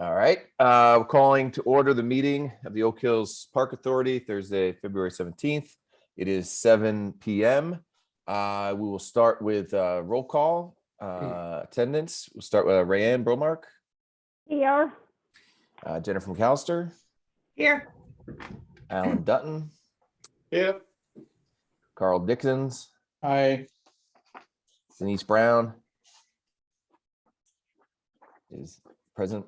All right, we're calling to order the meeting of the Oak Hills Park Authority, Thursday, February 17th. It is 7 p.m. We will start with roll call attendance. We'll start with Rayanne Bromark. Here. Jennifer McAllister. Here. Alan Dutton. Here. Carl Dickens. Hi. Denise Brown is present.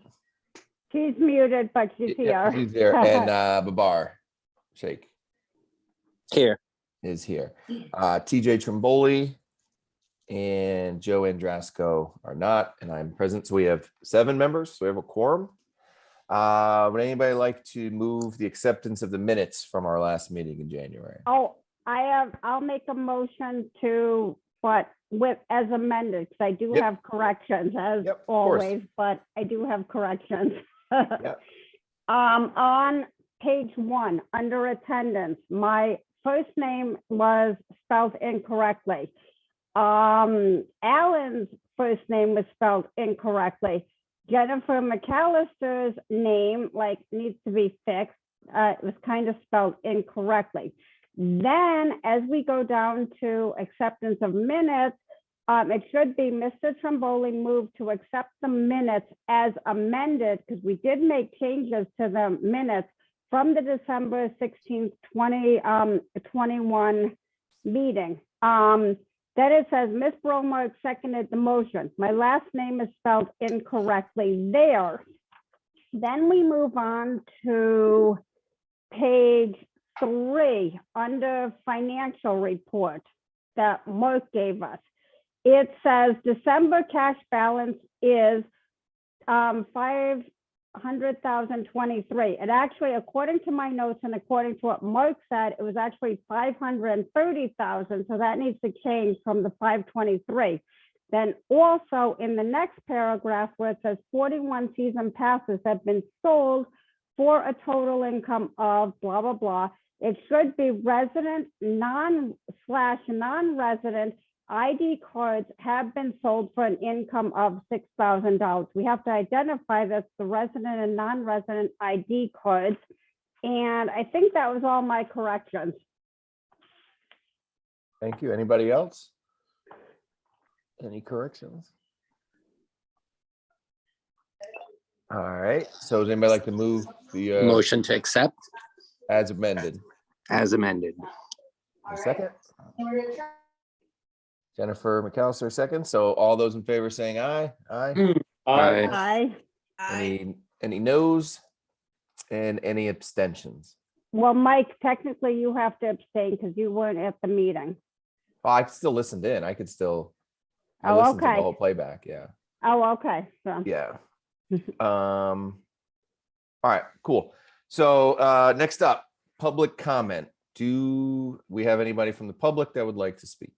She's muted, but she's Yeah, here. she's there. And Babar Sheikh Here. is here. TJ Trimboli and Joe Andrasco are not, and I'm present. So we have 7 members. So we have a quorum. Would anybody like to move the acceptance of the minutes from our last meeting in January? Oh, I'll make a motion to, but as amended, because I do Yep. have corrections as Yep, of course. always, but I do have corrections. Yep. On page 1, under attendance, my first name was spelled incorrectly. Alan's first name was spelled incorrectly. Jennifer McAllister's name needs to be fixed. It was kind of spelled incorrectly. Then as we go down to acceptance of minutes, it should be Mr. Trimboli moved to accept the minutes as amended, because we did make changes to the minutes from the December 16th, 2021 meeting. Then it says, Ms. Bromark seconded the motion. My last name is spelled incorrectly there. Then we move on to page 3 under financial report that Mark gave us. It says December cash balance is 500,023. It actually, according to my notes and according to what Mark said, it was actually 530,000. So that needs to change from the 523. Then also in the next paragraph where it says 41 season passes have been sold for a total income of blah, blah, blah. It should be resident non/non-resident ID cards have been sold for an income of $6,000. We have to identify this, the resident and non-resident ID cards. And I think that was all my corrections. Thank you. Anybody else? Any corrections? All right. So does anybody like to move the Motion to accept as amended? as amended. A second. Jennifer McAllister, second. So all those in favor saying aye. Aye. Aye. Any noes and any abstentions? Well, Mike, technically you have to abstain because you weren't at the meeting. Oh, I still listened in. I could still. I Oh, listened to okay. the whole playback. Yeah. Oh, okay. So Yeah. All right, cool. So next up, public comment. Do we have anybody from the public that would like to speak?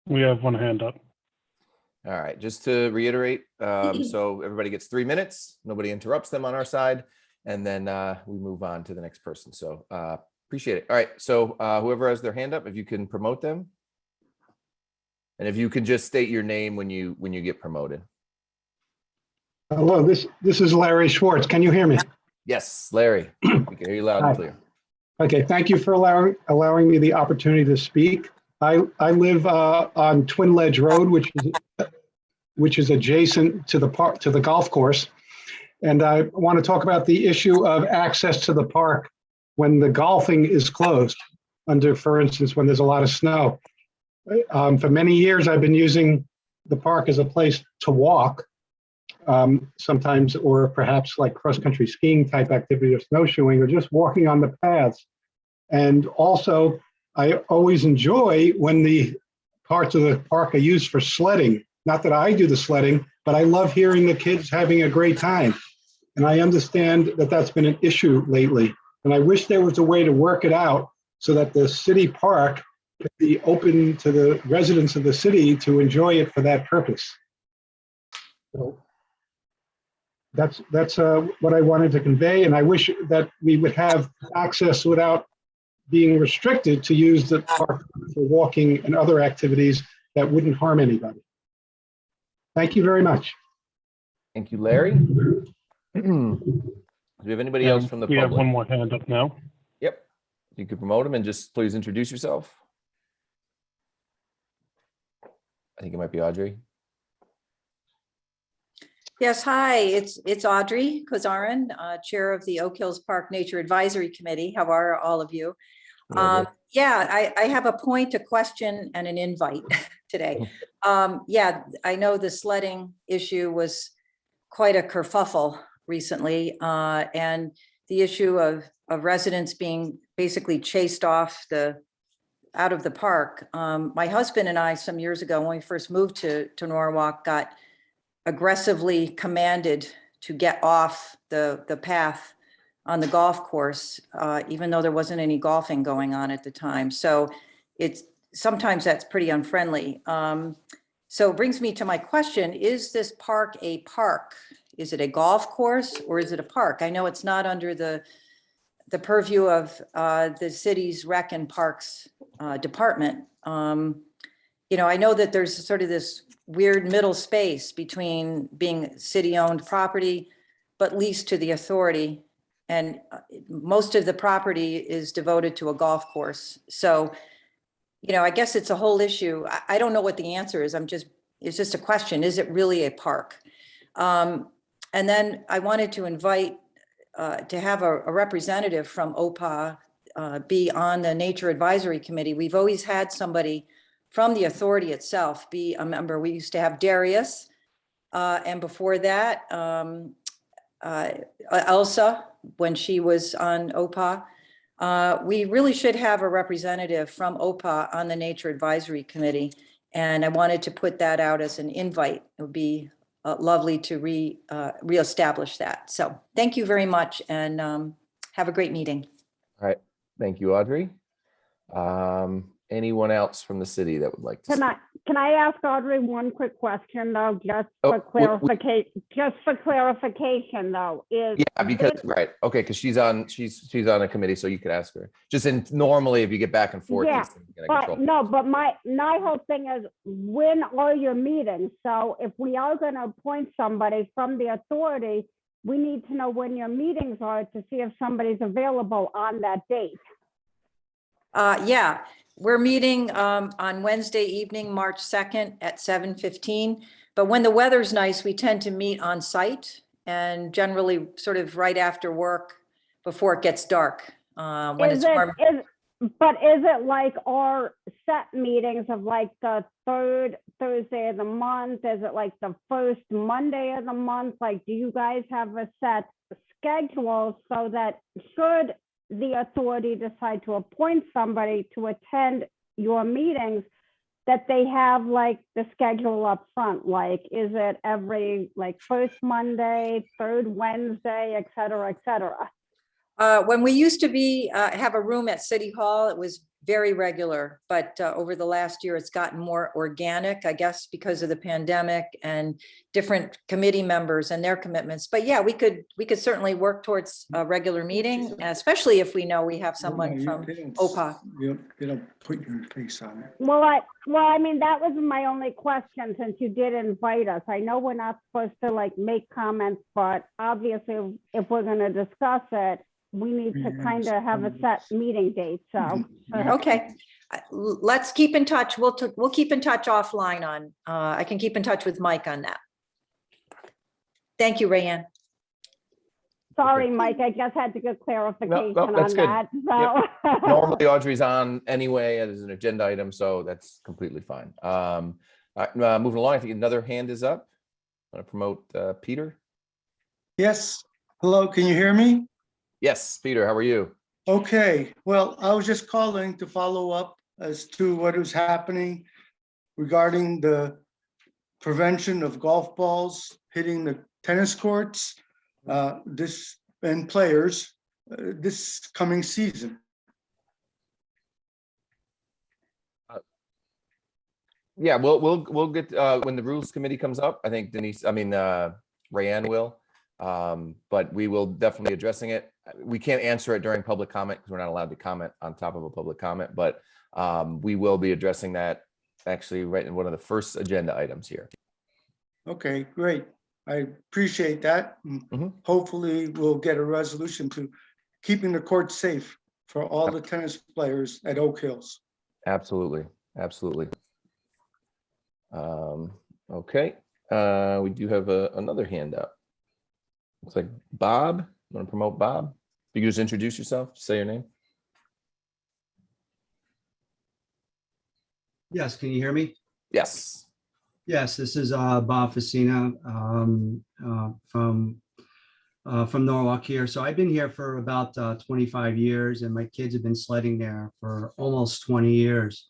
We have one hand up. All right, just to reiterate, so everybody gets 3 minutes, nobody interrupts them on our side, and then we move on to the next person. So appreciate it. All right, so whoever has their hand up, if you can promote them. And if you can just state your name when you get promoted. Hello, this is Larry Schwartz. Can you hear me? Yes, Larry, we can hear you loud and clear. Okay, thank you for allowing me the opportunity to speak. I live on Twin Ledge Road, which is adjacent to the park, to the golf course. And I want to talk about the issue of access to the park when the golfing is closed, for instance, when there's a lot of snow. For many years, I've been using the park as a place to walk, sometimes, or perhaps like cross-country skiing type activity or snowshoeing, or just walking on the paths. And also, I always enjoy when the parts of the park are used for sledding. Not that I do the sledding, but I love hearing the kids having a great time. And I understand that that's been an issue lately. And I wish there was a way to work it out so that the city park could be open to the residents of the city to enjoy it for that purpose. So that's what I wanted to convey. And I wish that we would have access without being restricted to use the park for walking and other activities that wouldn't harm anybody. Thank you very much. Thank you, Larry. Do we have anybody else from the We have one public? more hand up now. Yep. You could promote him and just please introduce yourself. I think it might be Audrey. Yes, hi, it's Audrey Kozarin, Chair of the Oak Hills Park Nature Advisory Committee. How are all of you? Yeah, I have a point, a question, and an invite today. Yeah, I know the sledding issue was quite a kerfuffle recently, and the issue of residents being basically chased off out of the park. My husband and I, some years ago, when we first moved to Norwalk, got aggressively commanded to get off the path on the golf course, even though there wasn't any golfing going on at the time. So sometimes that's pretty unfriendly. So it brings me to my question, is this park a park? Is it a golf course or is it a park? I know it's not under the purview of the city's rec and parks department. You know, I know that there's sort of this weird middle space between being city-owned property, but leased to the authority. And most of the property is devoted to a golf course. So, you know, I guess it's a whole issue. I don't know what the answer is. It's just a question. Is it really a park? And then I wanted to invite to have a representative from OPA be on the Nature Advisory Committee. We've always had somebody from the authority itself be a member. We used to have Darius, and before that, Elsa, when she was on OPA. We really should have a representative from OPA on the Nature Advisory Committee, and I wanted to put that out as an invite. It would be lovely to reestablish that. So thank you very much, and have a great meeting. All right. Thank you, Audrey. Anyone else from the city that would like to? Can I ask Audrey one quick question though, just for clarification though, is. Yeah, because, right. Okay. Cause she's on a committee, so you could ask her. Just normally if you get back and forth. Yeah, these things get out of But control. no, but my whole thing is, when are your meetings? So if we are gonna appoint somebody from the authority, we need to know when your meetings are to see if somebody's available on that date. Yeah, we're meeting on Wednesday evening, March 2nd at 7:15. But when the weather's nice, we tend to meet on site and generally sort of right after work before it gets dark. When it's warm. But is it like our set meetings of like the third Thursday of the month? Is it like the first Monday of the month? Like, do you guys have a set schedule so that should the authority decide to appoint somebody to attend your meetings, that they have like the schedule up front? Like, is it every like first Monday, third Wednesday, et cetera, et cetera? When we used to have a room at City Hall, it was very regular, but over the last year, it's gotten more organic, I guess, because of the pandemic and different committee members and their commitments. But yeah, we could certainly work towards a regular meeting, especially if we know we have someone from OPA. You don't put your face on it. Well, I mean, that was my only question, since you did invite us. I know we're not supposed to like make comments, but obviously if we're going to discuss it, we need to kind of have a set meeting date. So, Okay, let's keep in touch. We'll keep in touch offline on, I can keep in touch with Mike on that. Thank you, Rayanne. sorry, Mike, I just had to get clarification on that's good. that. So. Normally Audrey's on anyway as an agenda item, so that's completely fine. All right, moving along, I think another hand is up. I want to promote Peter. Yes, hello, can you hear me? Yes, Peter, how are you? Okay, well, I was just calling to follow up as to what is happening regarding the prevention of golf balls hitting the tennis courts and players this coming season. Yeah, we'll get when the rules committee comes up. I think Rayanne will, but we will definitely be addressing it. We can't answer it during public comment because we're not allowed to comment on top of a public comment, but we will be addressing that actually right in one of the first agenda items here. Okay, great. I appreciate that. And Mhm. hopefully we'll get a resolution to keeping the court safe for all the tennis players at Oak Hills. Absolutely, absolutely. Okay, we do have another hand up. Looks like Bob. Want to promote Bob? You can just introduce yourself, say your name. Yes, can you hear me? Yes. Yes, this is Bob Facina from Norwalk here. So I've been here for about 25 years, and my kids have been sledding there for almost 20 years.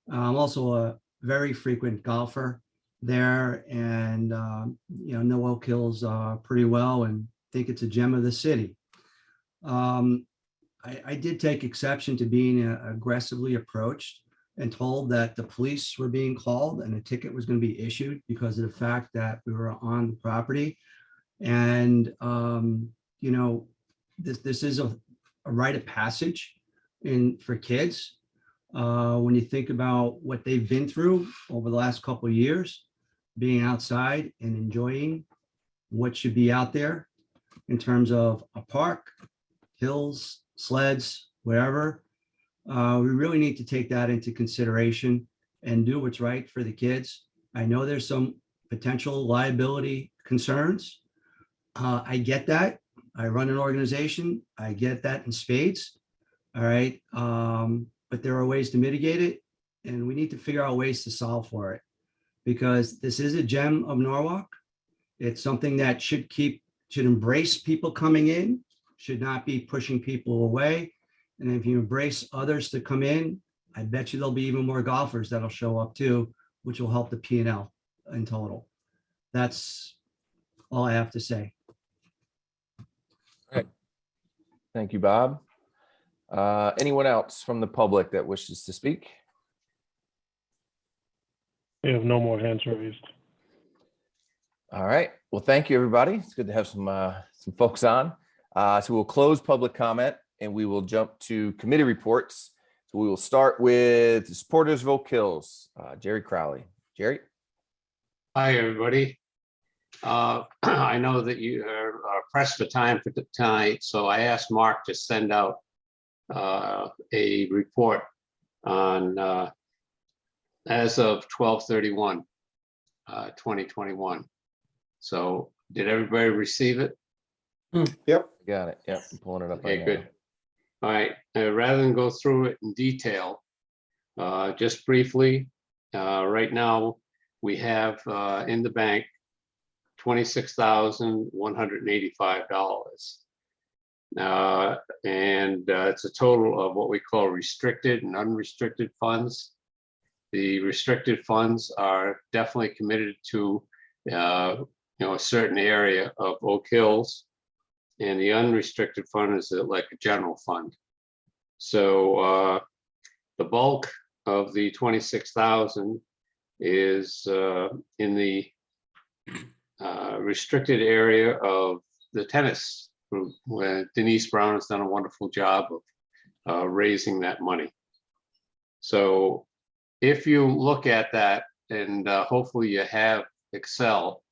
I'm also a very frequent golfer there, and know Oak Hills pretty well, and think it's a gem of the city. I did take exception to being aggressively approached and told that the police were being called and a ticket was going to be issued because of the fact that we were on the property. And, this is a rite of passage for kids. When you think about what they've been through over the last couple of years, being outside and enjoying what should be out there in terms of a park, hills, sleds, wherever. We really need to take that into consideration and do what's right for the kids. I know there's some potential liability concerns. I get that. I run an organization. I get that in spades. All right. But there are ways to mitigate it, and we need to figure out ways to solve for it, because this is a gem of Norwalk. It's something that should embrace people coming in, should not be pushing people away. And if you embrace others to come in, I bet you there'll be even more golfers that'll show up too, which will help the P&L in total. That's all I have to say. Thank you, Bob. Anyone else from the public that wishes to speak? We have no more hands raised. All right. Well, thank you, everybody. It's good to have some folks on. So we'll close public comment and we will jump to committee reports. So we will start with the supporters of Oak Hills, Jerry Crowley. Jerry? Hi, everybody. I know that you are pressed for time for tonight, so I asked Mark to send out a report on as of 12/31, 2021. So did everybody receive it? Yep. Got it. Yep. I'm pulling it up. Okay, right good. now. All right, rather than go through it in detail, just briefly, right now we have in the bank $26,185. And it's a total of what we call restricted and unrestricted funds. The restricted funds are definitely committed to a certain area of Oak Hills, and the unrestricted fund is like a general fund. So the bulk of the 26,000 is in the restricted area of the tennis group, where Denise Brown has done a wonderful job of raising that money. So if you look at that, and hopefully you have Excel,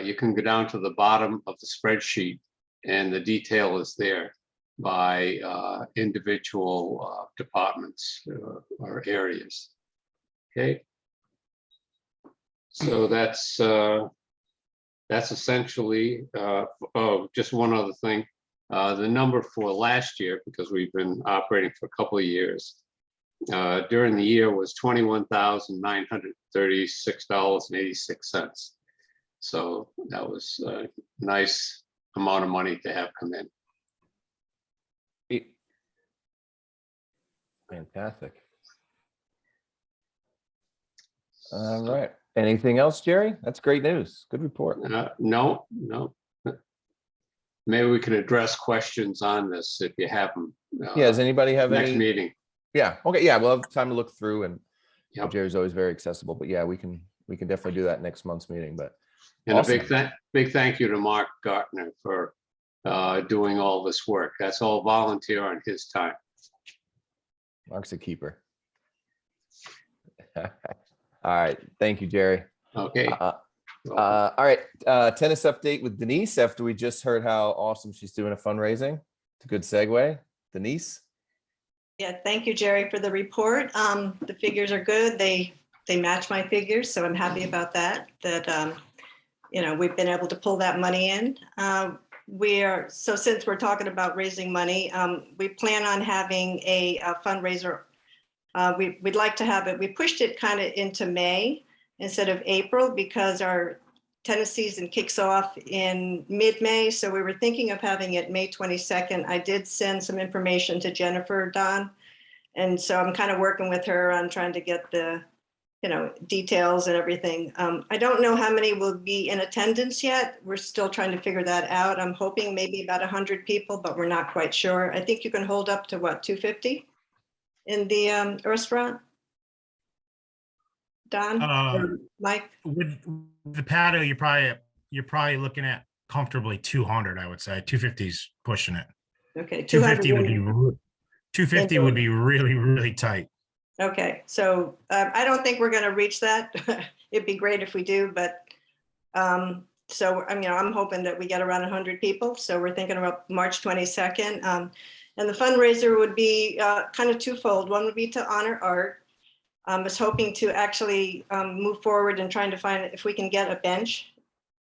you can go down to the bottom of the spreadsheet and the detail is there by individual departments or areas. Okay. So that's essentially, just one other thing. The number for last year, because we've been operating for a couple of years, during the year was $21,936.86. So that was a nice amount of money to have come in. Fantastic. All right. Anything else, Jerry? That's great news. Good report. No. Maybe we can address questions on this if you have them. Yeah. Does anybody have Next any? meeting. Yeah. Okay. Yeah. We'll have time to look through, and Yep. Jerry's always very accessible. But yeah, we can definitely do that next month's meeting. But And awesome. a big thank you to Mark Gartner for doing all this work. That's all volunteer on his time. Mark's a keeper. All right. Thank you, Jerry. Okay. All right, tennis update with Denise after we just heard how awesome she's doing a fundraising. It's a good segue. Denise? Yeah, thank you, Jerry, for the report. The figures are good. They match my figures, so I'm happy about that. We've been able to pull that money in. So since we're talking about raising money, we plan on having a fundraiser. We'd like to have it. We pushed it kind of into May instead of April because our tennis season kicks off in mid-May. So we were thinking of having it May 22nd. I did send some information to Jennifer, Don. And so I'm kind of working with her on trying to get the, details and everything. I don't know how many will be in attendance yet. We're still trying to figure that out. I'm hoping maybe about 100 people, but we're not quite sure. I think you can hold up to what, 250 in the restaurant? Don, or Mike? With the patio, you're probably looking at comfortably 200, I would say. 250 is pushing it. Okay, 250 would be really, really tight. Okay, so I don't think we're going to reach that. It'd be great if we do, but I'm hoping that we get around 100 people. So we're thinking about March 22nd. And the fundraiser would be kind of twofold. One would be to honor Art. I was hoping to actually move forward and trying to find if we can get a bench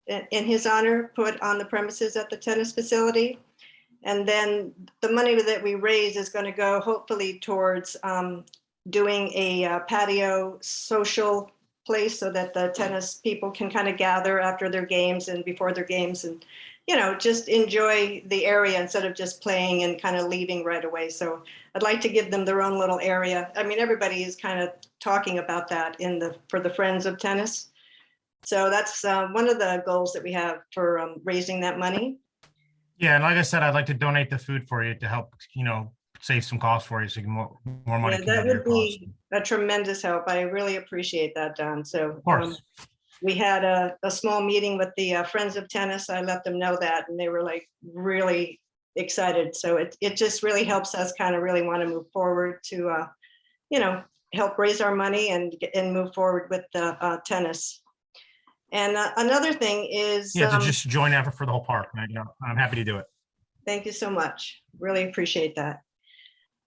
in his honor put on the premises at the tennis facility. And then the money that we raise is going to go hopefully towards doing a patio social place so that the tennis people can kind of gather after their games and before their games and, just enjoy the area instead of just playing and kind of leaving right away. So I'd like to give them their own little area. I mean, everybody is kind of talking about that for the Friends of Tennis. So that's one of the goals that we have for raising that money. Yeah, and like I said, I'd like to donate the food for you to help, save some costs for you so you can more money. Yeah, that would be a tremendous help. I really appreciate that, Don. So of course. We had a small meeting with the Friends of Tennis. I let them know that, and they were like really excited. So it just really helps us kind of really want to move forward to, help raise our money and move forward with the tennis. And another thing is to just join effort for the whole park. I'm happy to do it. Thank you so much. Really appreciate that.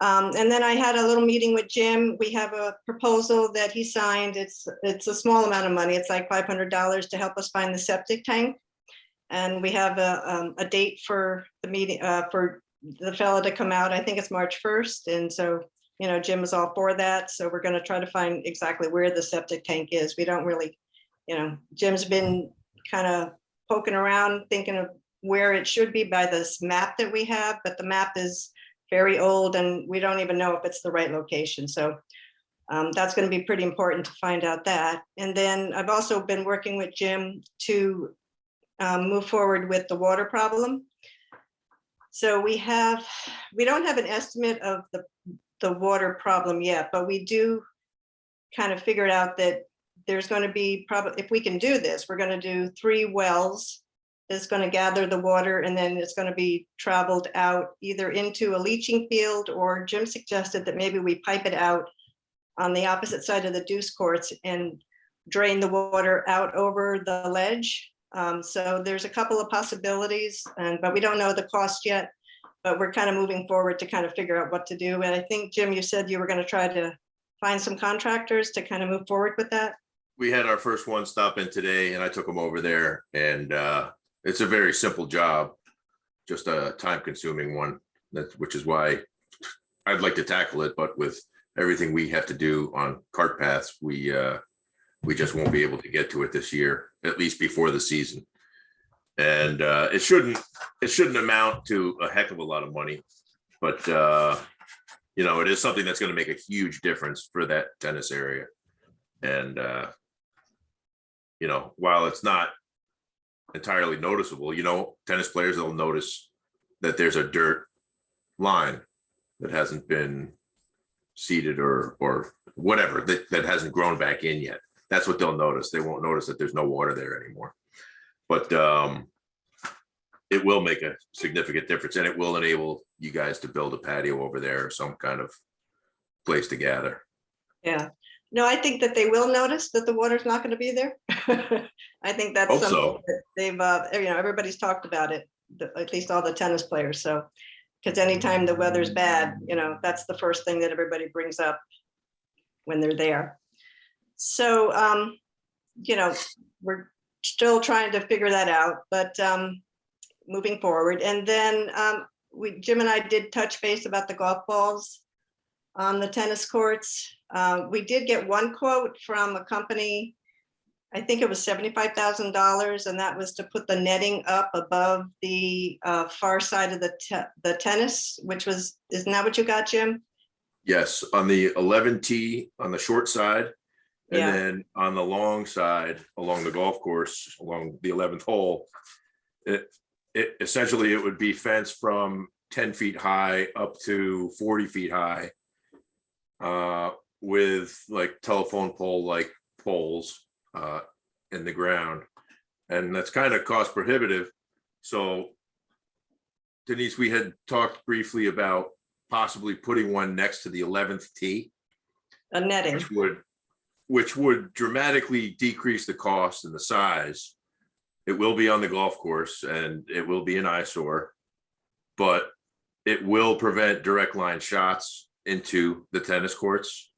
And then I had a little meeting with Jim. We have a proposal that he signed. It's a small amount of money. It's like $500 to help us find the septic tank. And we have a date for the meeting for the fella to come out. I think it's March 1st. And so, Jim is all for that. So we're going to try to find exactly where the septic tank is. We don't really, Jim's been kind of poking around thinking of where it should be by this map that we have, but the map is very old and we don't even know if it's the right location. So that's going to be pretty important to find out that. And then I've also been working with Jim to move forward with the water problem. So we don't have an estimate of the water problem yet, but we do kind of figured out that there's going to be probably, if we can do this, we're going to do 3 wells. It's going to gather the water and then it's going to be traveled out either into a leaching field, or Jim suggested that maybe we pipe it out on the opposite side of the deuce courts and drain the water out over the ledge. So there's a couple of possibilities, but we don't know the cost yet, but we're kind of moving forward to kind of figure out what to do. And I think, Jim, you said you were going to try to find some contractors to kind of move forward with that. We had our first one stop in today and I took them over there, and it's a very simple job, just a time-consuming one, which is why I'd like to tackle it. But with everything we have to do on cart paths, we just won't be able to get to it this year, at least before the season. And it shouldn't amount to a heck of a lot of money, but it is something that's going to make a huge difference for that tennis area. And while it's not entirely noticeable, tennis players, they'll notice that there's a dirt line that hasn't been seeded or whatever, that hasn't grown back in yet. That's what they'll notice. They won't notice that there's no water there anymore. But it will make a significant difference, and it will enable you guys to build a patio over there or some kind of place to gather. Yeah, No, I think that they will notice that the water's not going to be there. I think that's Hope something so. that they've, everybody's talked about it, at least all the tennis players. So, because anytime the weather's bad, that's the first thing that everybody brings up when they're there. So, we're still trying to figure that out, but moving forward. And then Jim and I did touch base about the golf balls on the tennis courts. We did get one quote from a company, I think it was $75,000, and that was to put the netting up above the far side of the tennis, isn't that what you got, Jim? Yes, on the 11 tee on the short side, and Yeah. then on the long side along the golf course, along the 11th hole, it essentially it would be fenced from 10 feet high up to 40 feet high, with like telephone pole like poles in the ground, and that's kind of cost prohibitive. So Denise, we had talked briefly about possibly putting one next to the 11th tee, A netting. which would dramatically decrease the cost and the size. It will be on the golf course and it will be an eyesore, but it will prevent direct line shots into the tennis courts.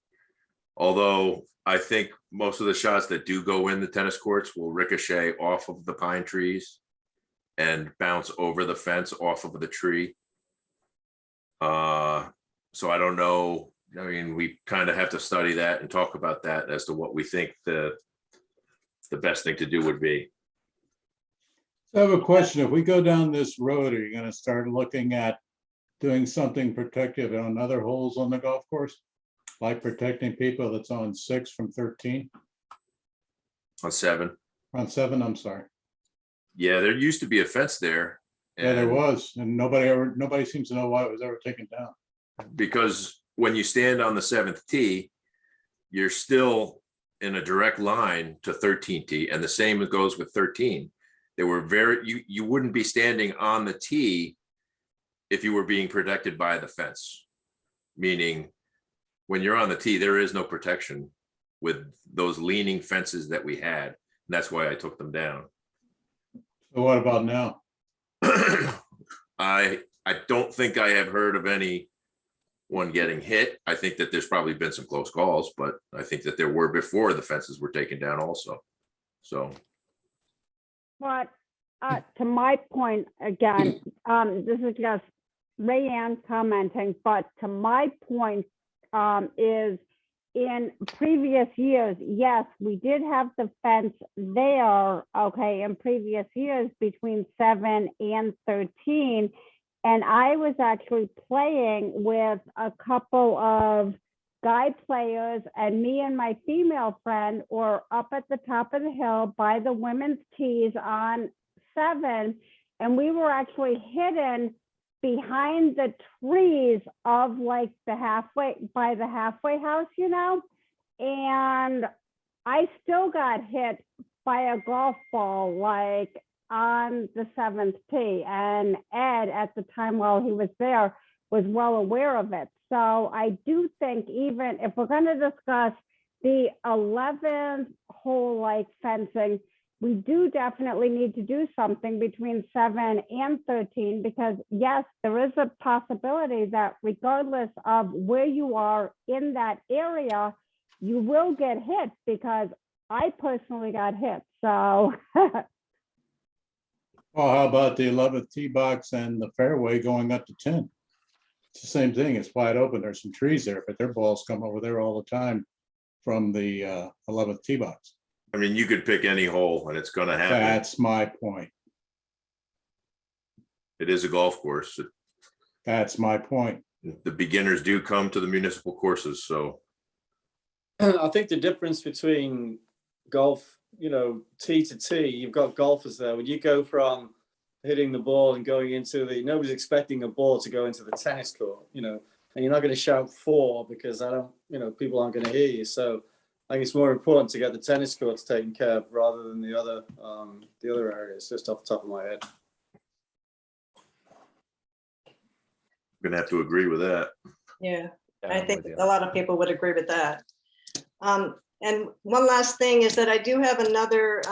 Although I think most of the shots that do go in the tennis courts will ricochet off of the pine trees and bounce over the fence off of the tree. So I don't know. I mean, we kind of have to study that and talk about that as to what we think the best thing to do would be. So I have a question. If we go down this road, are you going to start looking at doing something protective on other holes on the golf course? Like protecting people that's on 6 from 13? On 7. On 7, I'm sorry. Yeah, there used to be a fence there. Yeah, there and was, and nobody seems to know why it was ever taken down. Because when you stand on the 7th tee, you're still in a direct line to 13 tee, and the same goes with 13. They were you wouldn't be standing on the tee if you were being protected by the fence. Meaning, when you're on the tee, there is no protection with those leaning fences that we had. And that's why I took them down. So what about now? I don't think I have heard of anyone getting hit. I think that there's probably been some close calls, but I think that there were before the fences were taken down also. So. But to my point, again, this is just Rayanne commenting, but to my point is in previous years, yes, we did have the fence there, okay, in previous years between 7 and 13. And I was actually playing with a couple of guy players, and me and my female friend were up at the top of the hill by the women's tees on 7, and we were actually hidden behind the trees of like the halfway house, and I still got hit by a golf ball like on the 7th tee, and Ed at the time while he was there was well aware of it. So I do think even if we're going to discuss the 11th hole like fencing, we do definitely need to do something between 7 and 13, because yes, there is a possibility that regardless of where you are in that area, you will get hit, because I personally got hit. So Well, how about the 11th tee box and the fairway going up to 10? It's the same thing. It's wide open. There's some trees there, but their balls come over there all the time from the 11th tee box. I mean, you could pick any hole and it's going to happen. That's my point. It is a golf course. That's my point. The beginners do come to the municipal courses, so. I think the difference between golf, tee to tee, you've got golfers there. When you go from hitting the ball and going into nobody's expecting a ball to go into the tennis court, and you're not going to shout 4 because people aren't going to hear you. So I think it's more important to get the tennis courts taken care of rather than the other areas, just off the top of my head. I'm going to have to agree with that. Yeah, I think a lot of people would agree with that. And one last thing is that I do have another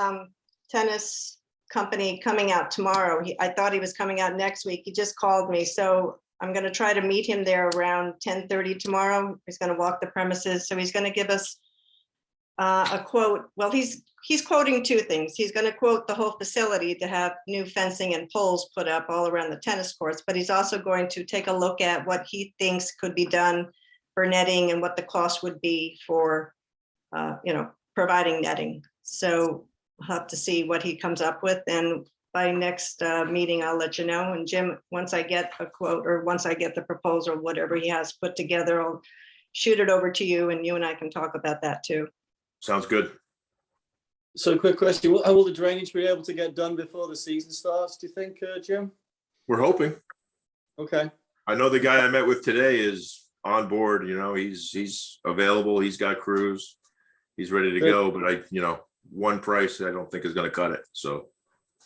tennis company coming out tomorrow. I thought he was coming out next week. He just called me. So I'm going to try to meet him there around 10:30 tomorrow. He's going to walk the premises. So he's going to give us a quote. Well, he's quoting two things. He's going to quote the whole facility to have new fencing and poles put up all around the tennis courts, but he's also going to take a look at what he thinks could be done for netting and what the cost would be for providing netting. So we'll have to see what he comes up with, and by next meeting I'll let you know. And Jim, once I get a quote or once I get the proposal, whatever he has put together, I'll shoot it over to you, and you and I can talk about that too. Sounds good. So quick question, how will the drainage be able to get done before the season starts, do you think, Jim? We're hoping. Okay. I know the guy I met with today is on board, he's available. He's got crews. He's ready to Good. go, but one price I don't think is going to cut it. So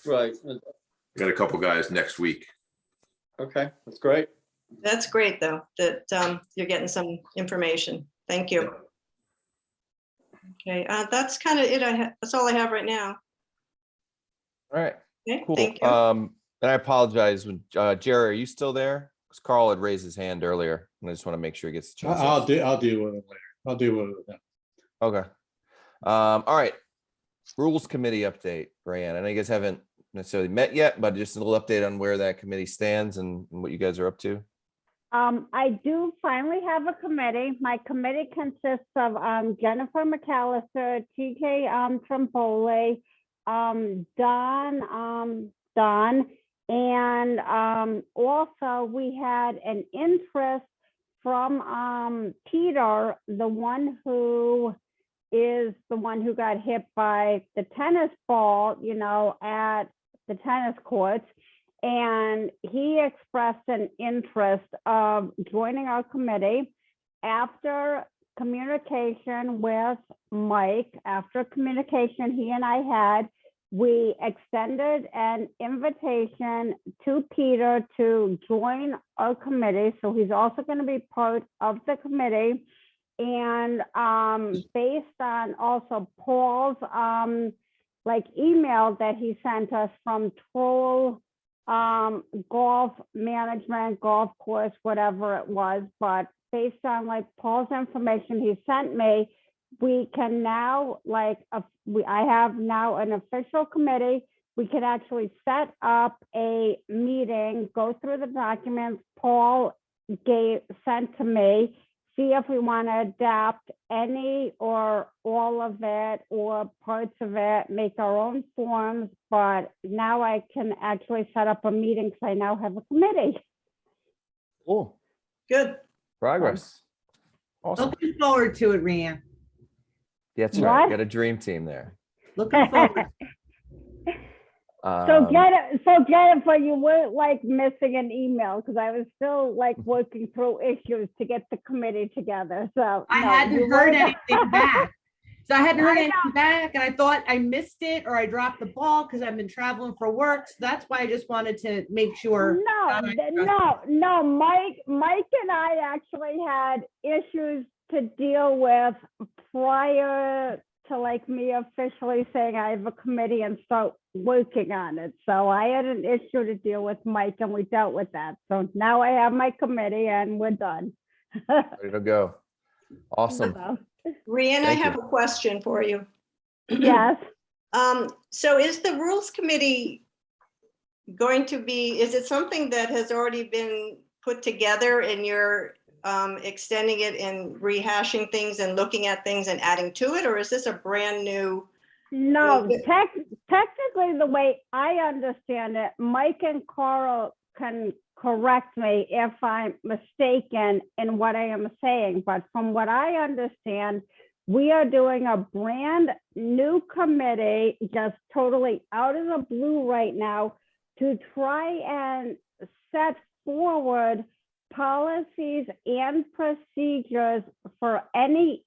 Right. I got a couple guys next week. Okay, that's great. That's great though, that you're getting some information. Thank you. Okay, that's kind of it. That's all I have right now. All right, Okay, cool. thank you. And I apologize, when Jerry, are you still there? Because Carl had raised his hand earlier, and I just want to make sure he gets a chance. I'll deal with it later. I'll deal with it then. Okay. All right. Rules committee update, Brianna. I know you guys haven't necessarily met yet, but just a little update on where that committee stands and what you guys are up to. I do finally have a committee. My committee consists of Jennifer McAllister, TK Trempoli, Don, and also we had an interest from Peter, the one who got hit by the tennis ball, at the tennis courts. And he expressed an interest of joining our committee. After communication with Mike, after communication he and I had, we extended an invitation to Peter to join our committee. So he's also going to be part of the committee. And based on also Paul's email that he sent us from Troll golf management, golf course, whatever it was, but based on Paul's information he sent me, we can now I have now an official committee. We can actually set up a meeting, go through the documents Paul sent to me, see if we want to adapt any or all of it or parts of it, make our own forms. But now I can actually set up a meeting because I now have a committee. Cool. Good. Progress. Awesome. Looking forward to it, Rianne. That's right. Got a dream team there. Looking forward. So Jennifer, you weren't missing an email because I was still working through issues to get the committee together. So I hadn't heard anything back. So I hadn't heard anything back, and I thought I missed it or I dropped the ball because I've been traveling for work. So that's why I just wanted to make sure. No. Mike and I actually had issues to deal with prior to me officially saying I have a committee and start working on it. So I had an issue to deal with Mike and we dealt with that. So now I have my committee and we're done. Ready to go. Awesome. Rianne, I have a question for you. Yes. So is the rules committee going to be, is it something that has already been put together and you're extending it and rehashing things and looking at things and adding to it, or is this a brand new? No, technically the way I understand it, Mike and Carl can correct me if I'm mistaken in what I am saying, but from what I understand, we are doing a brand new committee, just totally out of the blue right now, to try and set forward policies and procedures for any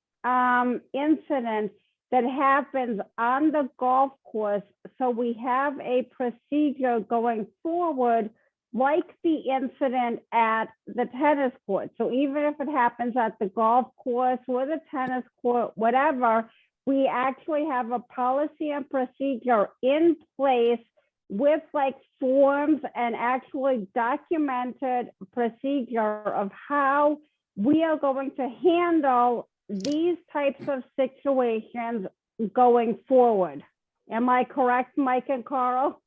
incident that happens on the golf course. So we have a procedure going forward like the incident at the tennis court. So even if it happens at the golf course or the tennis court, whatever, we actually have a policy and procedure in place with like forms and actually documented procedure of how we are going to handle these types of situations going forward. Am I correct, Mike and Carl?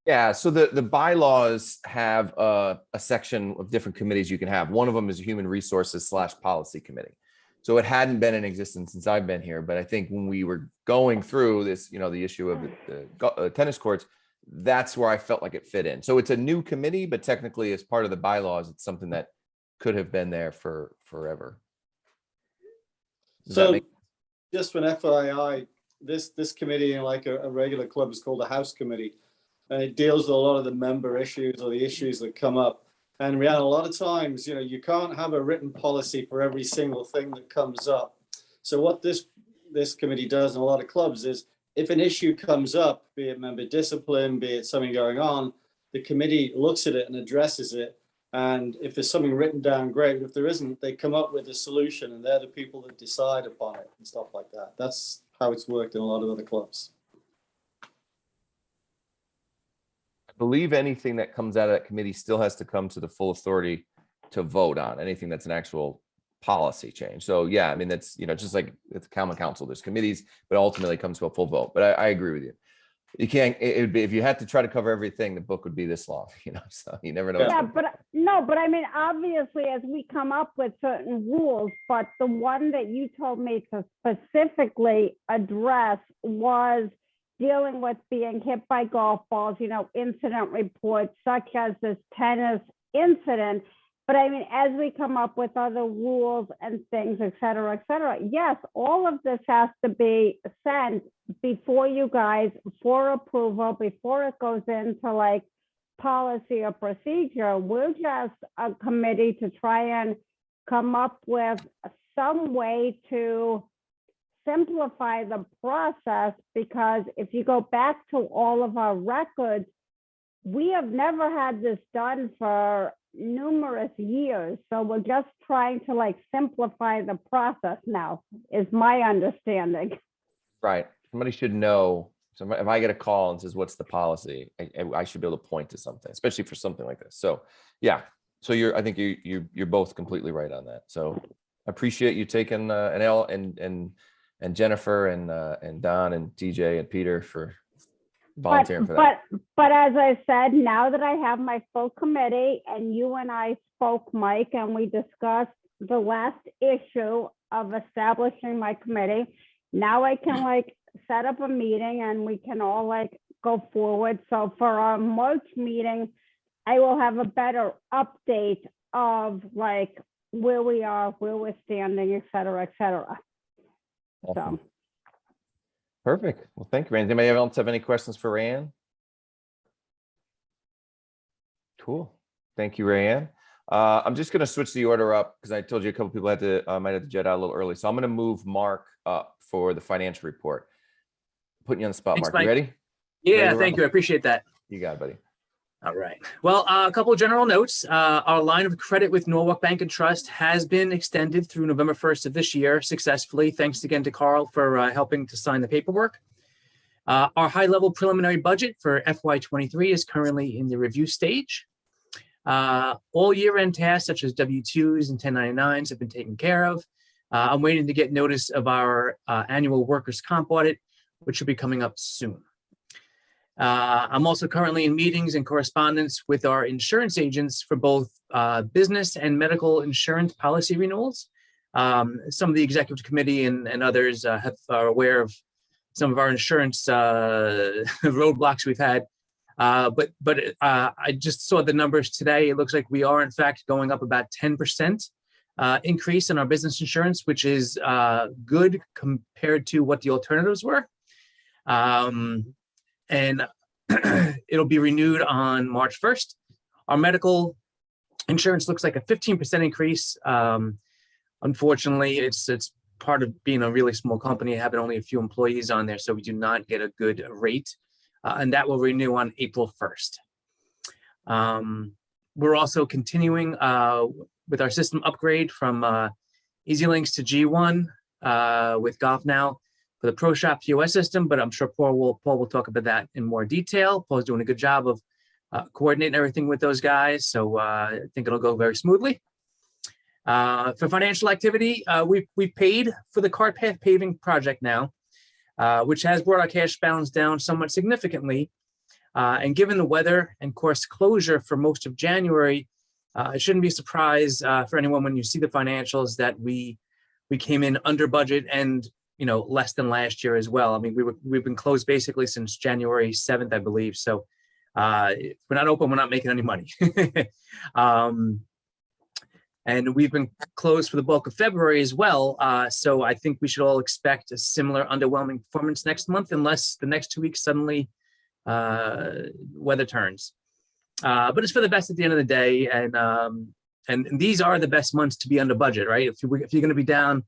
Yeah, so the bylaws have a section of different committees you can have. One of them is a human resources / policy committee. So it hadn't been in existence since I've been here, but I think when we were going through this, the issue of the tennis courts, that's where I felt like it fit in. So it's a new committee, but technically as part of the bylaws, it's something that could have been there for forever. Does that So make- just for an FYI, this committee, like a regular club, is called a house committee. And it deals with a lot of the member issues or the issues that come up. And Rhiannon, a lot of times, you can't have a written policy for every single thing that comes up. So what this committee does in a lot of clubs is, if an issue comes up, be it member discipline, be it something going on, the committee looks at it and addresses it. And if there's something written down, great. If there isn't, they come up with a solution, and they're the people that decide upon it and stuff like that. That's how it's worked in a lot of other clubs. I believe anything that comes out of that committee still has to come to the full authority to vote on, anything that's an actual policy change. So yeah, I mean, that's, just like it's common council, there's committees, but ultimately it comes to a full vote. But I agree with you. You can't, it would be, if you had to try to cover everything, the book would be this long, so you never know. Yeah, but I mean, obviously, as we come up with certain rules, but the one that you told me to specifically address was dealing with being hit by golf balls, incident reports such as this tennis incident. But I mean, as we come up with other rules and things, et cetera, yes, all of this has to be sent before you guys for approval, before it goes into like policy or procedure. We're just a committee to try and come up with some way to simplify the process, because if you go back to all of our records, we have never had this done for numerous years. So we're just trying to like simplify the process now, is my understanding. Right. Somebody should know. So if I get a call and says, what's the policy? I should be able to point to something, especially for something like this. So yeah. So I think you're both completely right on that. So I appreciate you taking an L, and Jennifer and Don and TJ and Peter for volunteering for that. But as I said, now that I have my full committee, and you and I spoke, Mike, and we discussed the last issue of establishing my committee, now I can like set up a meeting and we can all like go forward. So for our March meeting, I will have a better update of like where we are, where we're standing, et cetera, et cetera. Awesome. So. Perfect. Well, thank you, Rand. Anybody else have any questions for Rayanne? Cool. Thank you, Rayanne. I'm just going to switch the order up because I told you a couple people might have to jet out a little early. So I'm going to move Mark up for the financial report. Putting you on the spot, Thanks, Mark. You Mike. ready? Yeah, thank you. I appreciate that. You got it, buddy. All right. Well, a couple of general notes. Our line of credit with Norwalk Bank and Trust has been extended through November 1st of this year successfully. Thanks again to Carl for helping to sign the paperwork. Our high-level preliminary budget for FY23 is currently in the review stage. All year-end tasks such as W-2s and 1099s have been taken care of. I'm waiting to get notice of our annual workers' comp audit, which will be coming up soon. I'm also currently in meetings and correspondence with our insurance agents for both business and medical insurance policy renewals. Some of the executive committee and others are aware of some of our insurance roadblocks we've had. But I just saw the numbers today. It looks like we are in fact going up about 10% increase in our business insurance, which is good compared to what the alternatives were. And it'll be renewed on March 1st. Our medical insurance looks like a 15% increase. Unfortunately, it's part of being a really small company, having only a few employees on there, so we do not get a good rate. And that will renew on April 1st. We're also continuing with our system upgrade from EasyLinks to G1 with Golf Now for the Pro Shop POS system, but I'm sure Paul will talk about that in more detail. Paul's doing a good job of coordinating everything with those guys, so I think it'll go very smoothly. For financial activity, we've paid for the cart path paving project now, which has brought our cash balance down somewhat significantly. And given the weather and course closure for most of January, it shouldn't be a surprise for anyone when you see the financials that we came in under budget and less than last year as well. I mean, we've been closed basically since January 7th, I believe. So if we're not open, we're not making any money. And we've been closed for the bulk of February as well. So I think we should all expect a similar underwhelming performance next month, unless the next 2 weeks suddenly weather turns. But it's for the best at the end of the day. And these are the best months to be under budget, right? If you're going to be down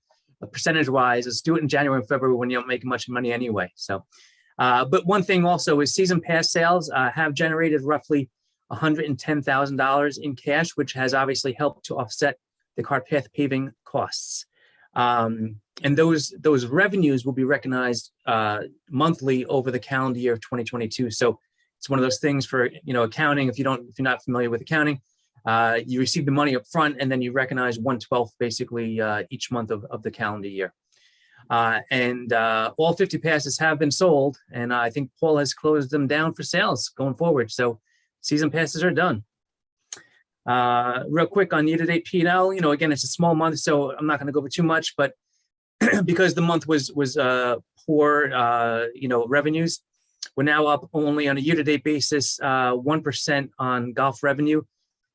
percentage wise, let's do it in January and February when you don't make much money anyway. So, but one thing also is season pass sales have generated roughly $110,000 in cash, which has obviously helped to offset the cart path paving costs. And those revenues will be recognized monthly over the calendar year of 2022. So it's one of those things for accounting. If you're not familiar with accounting, you receive the money up front and then you recognize 1/12 basically each month of the calendar year. And all 50 passes have been sold, and I think Paul has closed them down for sales going forward. So season passes are done. Real quick on year-to-date P&L, again, it's a small month, so I'm not going to go over too much, but because the month was poor, revenues, we're now up only on a year-to-date basis, 1% on golf revenue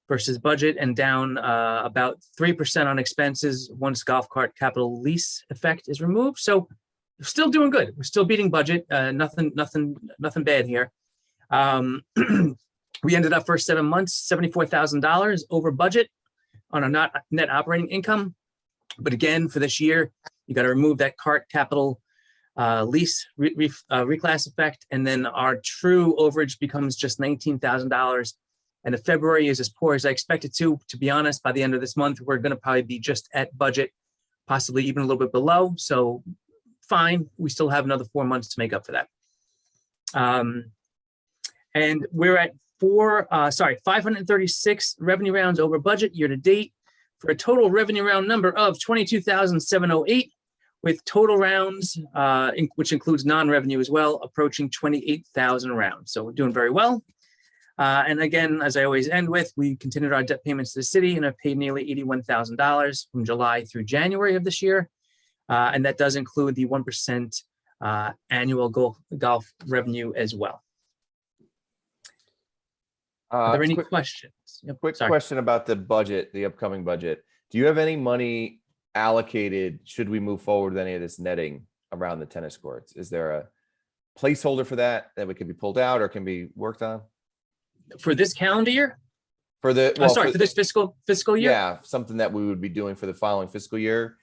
versus budget, and down about 3% on expenses once golf cart capital lease effect is removed. So we're still doing good. We're still beating budget. Nothing bad here. We ended up first 7 months, $74,000 over budget on our net operating income. But again, for this year, you got to remove that cart capital lease reclass effect. And then our true overage becomes just $19,000. And if February is as poor as I expect it to be honest, by the end of this month, we're going to probably be just at budget, possibly even a little bit below. So fine, we still have another 4 months to make up for that. And we're at 536 revenue rounds over budget year to date for a total revenue round number of 22,708, with total rounds, which includes non-revenue as well, approaching 28,000 rounds. So we're doing very well. And again, as I always end with, we continued our debt payments to the city and have paid nearly $81,000 from July through January of this year. And that does include the 1% annual golf revenue as well. Are there any questions? Yep, Quick question about the budget, the upcoming budget. Do you have any money allocated should we move forward with any of this netting around the tennis courts? Is there a placeholder for that we could be pulled out or can be worked on? For this calendar year? For the for this fiscal year? Yeah, something that we would be doing for the following fiscal year.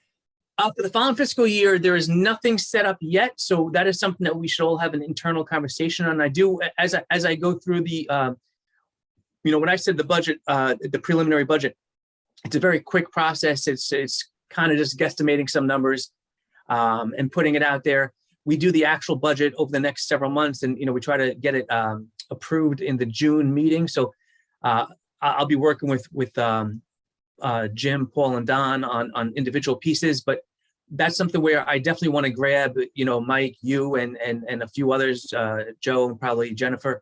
For the following fiscal year, there is nothing set up yet. So that is something that we should all have an internal conversation on. I do, as I go through the, when I said the budget, the preliminary budget, it's a very quick process. It's kind of just guesstimating some numbers and putting it out there. We do the actual budget over the next several months, and we try to get it approved in the June meeting. So I'll be working with Jim, Paul, and Don on individual pieces, but that's something where I definitely want to grab, Mike, you, and a few others, Joe, and probably Jennifer,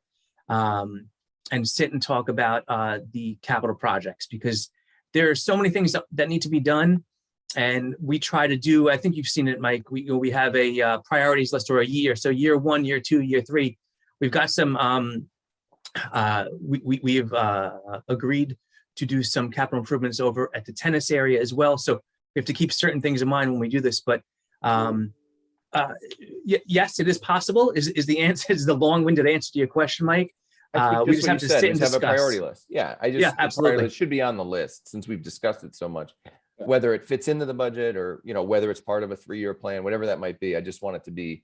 and sit and talk about the capital projects, because there are so many things that need to be done. And we try to do, I think you've seen it, Mike, we have a priorities list or a year. So year 1, year 2, year 3, we've got some, we've agreed to do some capital improvements over at the tennis area as well. So we have to keep certain things in mind when we do this, but yes, it is possible is the answer, is the long-winded answer to your question, Mike. We just have to sit and discuss. Have a priority list. Yeah, absolutely. It should be on the list since we've discussed it so much, whether it fits into the budget or, whether it's part of a 3-year plan, whatever that might be. I just want it to be,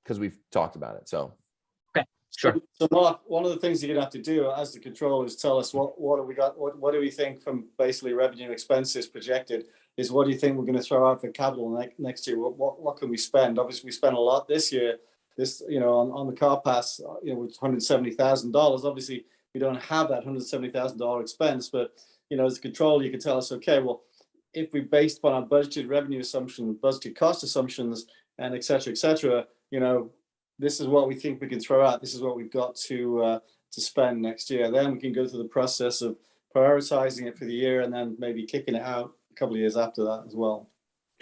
because we've talked about it. So. Okay. Sure. So Mark, one of the things you're gonna have to do as the controller is tell us what have we got, what do we think from basically revenue expenses projected, is what do you think we're gonna throw out for capital next year? What can we spend? Obviously, we spent a lot this year. This, on the car pass, with $170,000. Obviously, we don't have that $170,000 expense, but as a controller, you can tell us, okay, well, if we based upon our budgeted revenue assumption, budgeted cost assumptions, and et cetera, this is what we think we can throw out. This is what we've got to spend next year. Then we can go through the process of prioritizing it for the year and then maybe kicking it out a couple of years after that as well.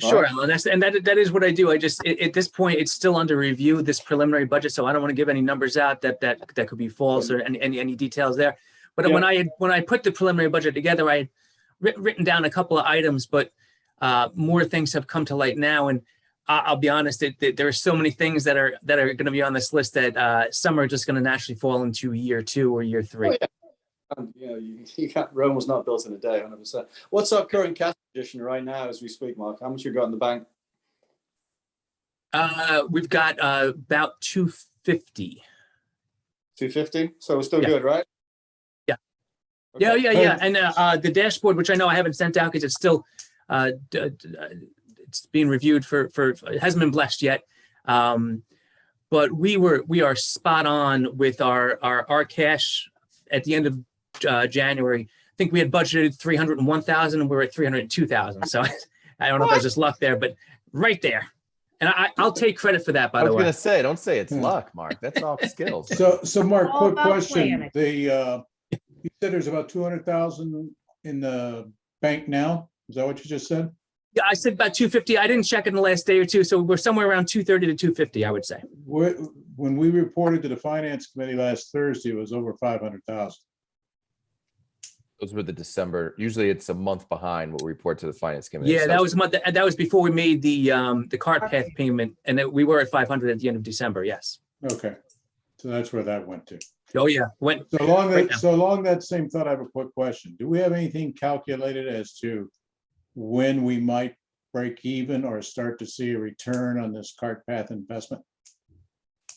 Sure, Alan, that is what I do. I just at this point it's still under review, this preliminary budget, so I don't want to give any numbers out that could be false or any details there. But when I put the preliminary budget together, I had written down a couple of items, but more things have come to light now. And I'll be honest, there are so many things that are going to be on this list that some are just going to naturally fall into year 2 or year 3. You can't, Rome was not built in a day, 100%. What's our current cash position right now as we speak, Mark? How much you got in the bank? We've got about 250. 250. So we're still good, right? Yeah. Okay. Yeah. And the dashboard, which I know I haven't sent out because it's still it's being reviewed for it hasn't been blessed yet. But we are spot on with our cash at the end of January. I think we had budgeted 301,000 and we're at 302,000. So I don't know if that's just luck there, but right there. And I'll take credit for that, by the way. I was going to say, don't say it's luck, Mark. That's all skills. So Mark, All quick about question. planning. You said there's about 200,000 in the bank now. Is that what you just said? Yeah, I said about 250. I didn't check it in the last day or two. So we're somewhere around 230 to 250, I would say. When we reported to the finance committee last Thursday, it was over 500,000. Those were the December. Usually it's a month behind what we report to the finance committee. Yeah, So that was that was before we made the cart path payment, and we were at 500 at the end of December. Yes. Okay, so that's where that went to. Oh yeah, went. So along that same thought, I have a quick question. Do we have anything calculated as to when we might break even or start to see a return on this cart path investment?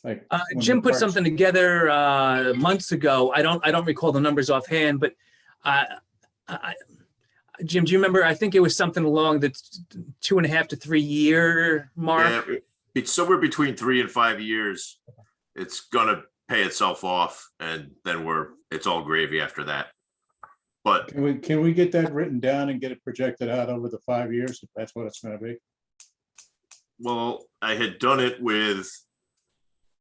Like Jim put something together months ago. I don't recall the numbers offhand, but Jim, do you remember? I think it was something along the 2.5 to 3 year mark. Yeah, it's somewhere between 3 and 5 years. It's gonna pay itself off, and then it's all gravy after that. But can we get that written down and get it projected out over the 5 years, if that's what it's going to be? well, I had done it with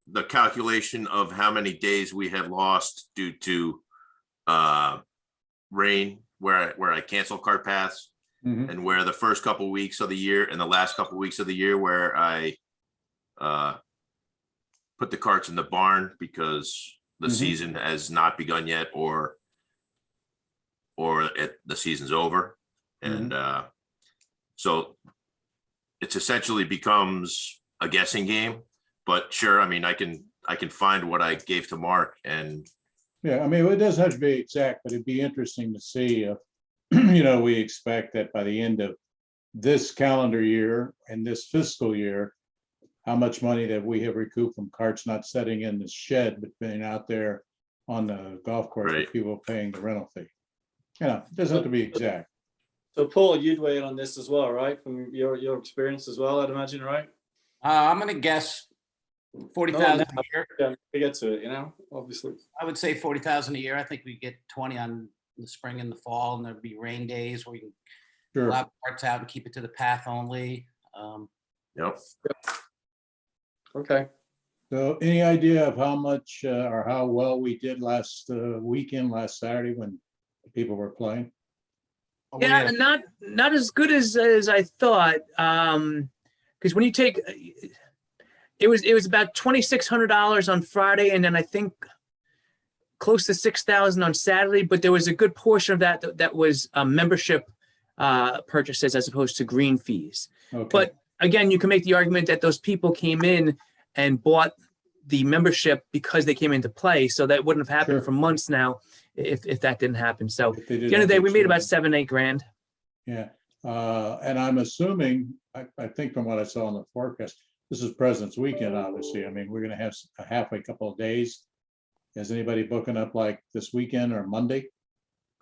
the calculation of how many days we had lost due to rain, where I canceled cart paths, and where the first couple of weeks of the year and the last couple of weeks of the year where I put the carts in the barn because the season has not begun yet, or the season's over. And so it's essentially becomes a guessing game. But sure, I mean, I can find what I gave to Mark. And yeah, I mean, it doesn't have to be exact, but it'd be interesting to see if, you know, we expect that by the end of this calendar year and this fiscal year, how much money that we have recouped from carts not setting in the shed, but being out there on the golf course with people paying the rental fee. You know, it doesn't have to be exact. So Paul, you'd weigh in on this as well, right? From your experience as well, I'd imagine, right? I'm gonna guess 40,000 a year. Yeah, we get to it, you know, obviously. I would say 40,000 a year. I think we get 20 on the spring and the fall, and there'd be rain days where we can allow parts out and keep it to the path only. Yep. Okay. So any idea of how much or how well we did last weekend, last Saturday when people were playing? Yeah, not as good as I thought. Because when you take, it was about $2,600 on Friday, and then I think close to $6,000 on Saturday. But there was a good portion of that was membership purchases as opposed to green fees. Okay. But again, you can make the argument that those people came in and bought the membership because they came into play. So that wouldn't have happened for months now if that didn't happen. So at the end of the day, we made about $7-8 grand. Yeah. And I'm assuming, I think from what I saw in the forecast, this is President's Weekend, obviously. I mean, we're going to have a halfway couple of days Is anybody booking up like this weekend or Monday?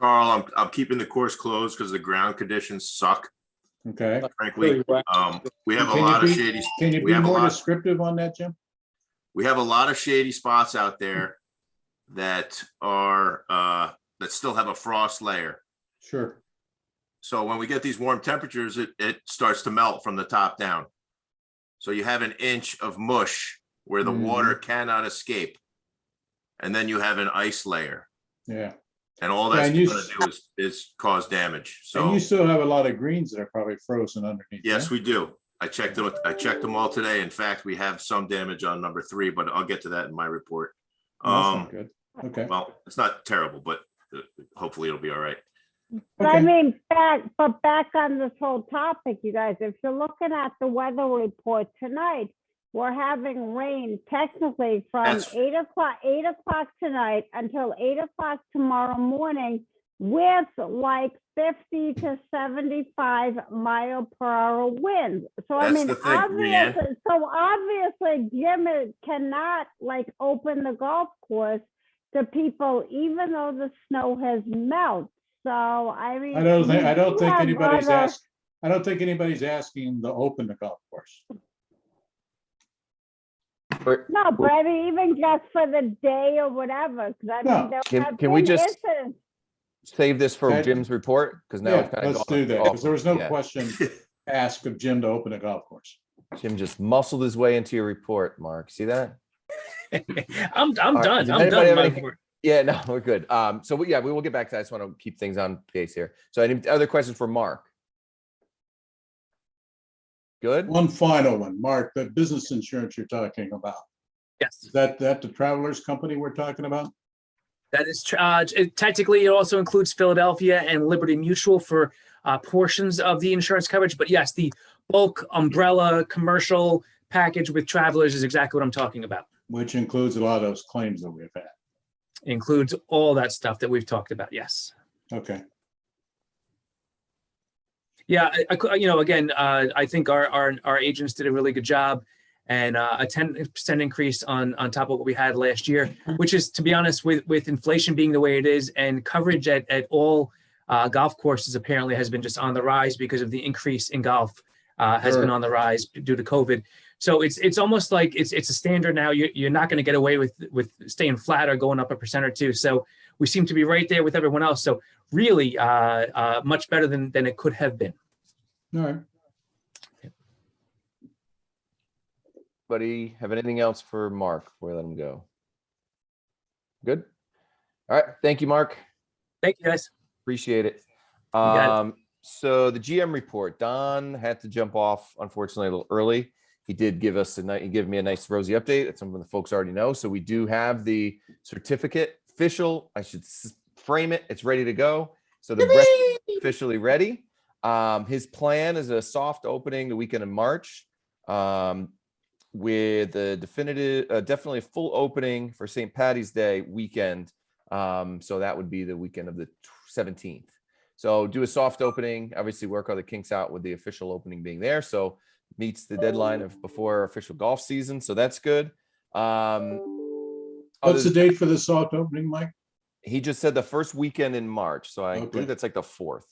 Carl, I'm keeping the course closed because the ground conditions suck, Okay. frankly. We have a Can you lot of be- shady. Can you we be have a more lot- descriptive on that, Jim? We have a lot of shady spots out there that are, that still have a frost layer. Sure. So when we get these warm temperatures, it starts to melt from the top down. So you have an inch of mush where the water cannot escape. And then you have an ice layer. Yeah. And all Yeah, that's and you gonna do is cause damage. And So you still have a lot of greens that are probably frozen underneath. yes, yeah? we do. I checked them all today. In fact, we have some damage on number 3, but I'll get to that in my report. Oh, that's not good. Okay. Well, it's not terrible, but hopefully it'll be all right. But I mean, back on this whole topic, you guys, if you're looking at the weather report tonight, we're having rain technically from That's- 8 o'clock tonight until 8 o'clock tomorrow morning with like 50 to 75 mile per hour winds. So I That's mean, the thing, Leanne. obviously Jim cannot like open the golf course to people, even though the snow has melted. So I mean, I don't think we have anybody's other- I don't think anybody's asking to open the golf course. No, but I mean, even just for the day or whatever, because I No. mean, there Can- have can we been just- incidents. Save this for Okay. Jim's report, because now Yeah, it's kind of let's do that, because there was no question asked of Jim to open a golf course. Jim just muscled his way into your report, Mark. See that? I'm All right, done. does I'm anybody done. have My anything- report. Yeah, no, we're good. So we will get back to that. I just want to keep things on pace here. So any other questions for Mark? Good. One final one, Mark, the business insurance you're talking about. Yes. Is that the travelers company we're talking about? That is technically, it also includes Philadelphia and Liberty Mutual for portions of the insurance coverage. But yes, the bulk umbrella commercial package with travelers is exactly what I'm talking about. Which includes a lot of those claims that we've had. Includes all that stuff that we've talked about. Yes. Okay. Yeah, again, I think our agents did a really good job, and a 10% increase on top of what we had last year, which is, to be honest, with inflation being the way it is, and coverage at all golf courses apparently has been just on the rise because of the increase in golf has been on the rise due to COVID. So it's almost like it's a standard now. You're not going to get away with staying flat or going up 1% or 2%. So we seem to be right there with everyone else. So really much better than it could have been. All right. Buddy, have anything else for Mark before we let him go? Good. All right. Thank you, Mark. Thank you, guys. Appreciate it. got it. So the GM report, Don had to jump off, unfortunately, a little early. He did give us he gave me a nice rosy update. That's something the folks already know. So we do have the certificate official. I should frame it. It's ready to go. So the rest is officially ready. His plan is a soft opening the weekend of March, with a definitive, definitely a full opening for St. Patty's Day weekend. So that would be the weekend of the 17th. So do a soft opening, obviously work all the kinks out with the official opening being there. So meets the deadline of before our official golf season. So that's good. What's the date for the soft opening, Mike? He just said the first weekend in March. So I Okay. believe that's like the 4th.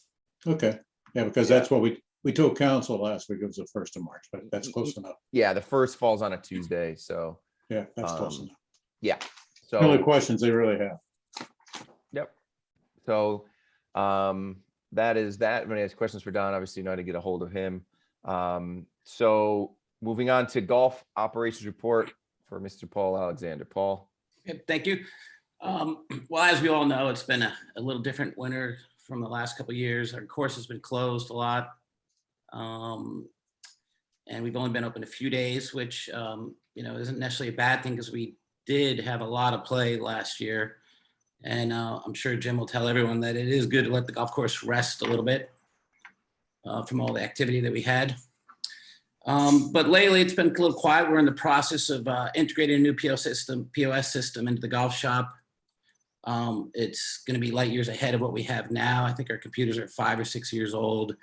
Okay. Yeah, because that's what we told council last week. It was the 1st of March, but that's close enough. Yeah, the 1st falls on a Tuesday. So Yeah, that's close enough. yeah. So The only questions they really have. Yep. So that is that. When he has questions for Don, obviously you know how to get a hold of him. So moving on to golf operations report for Mr. Paul Alexander. Paul. Thank you. Well, as we all know, it's been a little different winter from the last couple of years. Our course has been closed a lot. And we've only been open a few days, which, isn't necessarily a bad thing because we did have a lot of play last year. And I'm sure Jim will tell everyone that it is good to let the golf course rest a little bit from all the activity that we had. But lately it's been a little quiet. We're in the process of integrating a new POS system into the golf shop. It's going to be light years ahead of what we have now. I think our computers are 5 or 6 years old.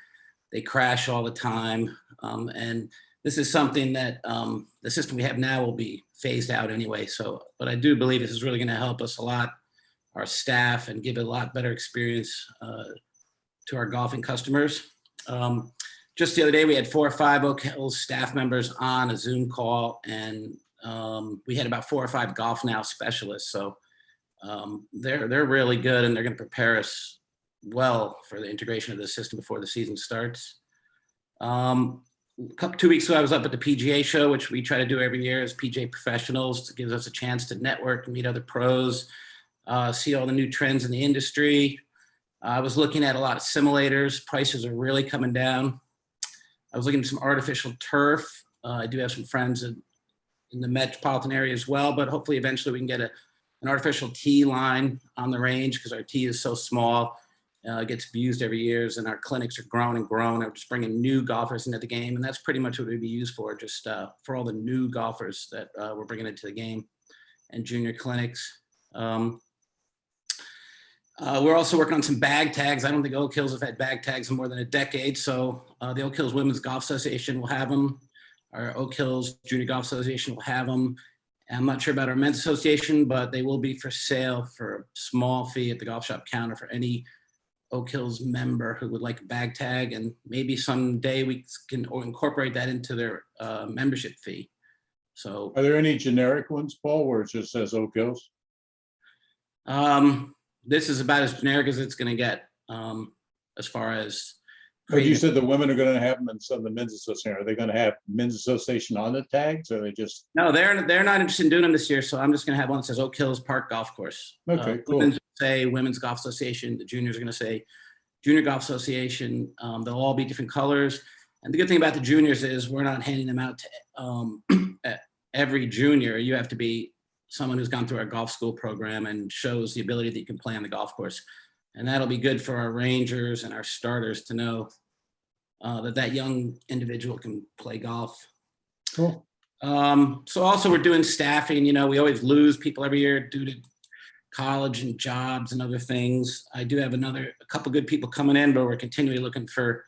They crash all the time. And this is something that the system we have now will be phased out anyway. So, but I do believe this is really going to help us a lot, our staff, and give it a lot better experience to our golfing customers. Just the other day, we had 4 or 5 Oak Hills staff members on a Zoom call, and we had about 4 or 5 Golf Now specialists. So they're really good, and they're going to prepare us well for the integration of the system before the season starts. 2 weeks ago, I was up at the PGA show, which we try to do every year as PGA professionals. It gives us a chance to network and meet other pros, see all the new trends in the industry. I was looking at a lot of simulators. Prices are really coming down. I was looking at some artificial turf. I do have some friends in the metropolitan area as well, but hopefully eventually we can get an artificial tee line on the range because our tee is so small. It gets abused every year, and our clinics are growing and growing. We're just bringing new golfers into the game, and that's pretty much what we'd be used for, just for all the new golfers that we're bringing into the game, and junior clinics. We're also working on some bag tags. I don't think Oak Hills have had bag tags in more than a decade, so the Oak Hills Women's Golf Association will have them. Our Oak Hills Junior Golf Association will have them. I'm not sure about our men's association, but they will be for sale for a small fee at the golf shop counter for any Oak Hills member who would like a bag tag, and maybe someday we can incorporate that into their membership fee. So, Are there any generic ones, Paul, where it just says Oak Hills? this is about as generic as it's going to get, as far as. But you said the women are going to have them in some of the men's association. Are they going to have men's association on the tags, or are they just? No, they're not interested in doing them this year. So I'm just going to have one that says Oak Hills Park Golf Course. Okay, cool. Women's say Women's Golf Association. The juniors are going to say Junior Golf Association. They'll all be different colors. And the good thing about the juniors is we're not handing them out to every junior. You have to be someone who's gone through our golf school program and shows the ability that you can play on the golf course. And that'll be good for our rangers and our starters to know that young individual can play golf. Cool. So also we're doing staffing. You know, we always lose people every year due to college and jobs and other things. I do have a couple good people coming in, but we're continually looking for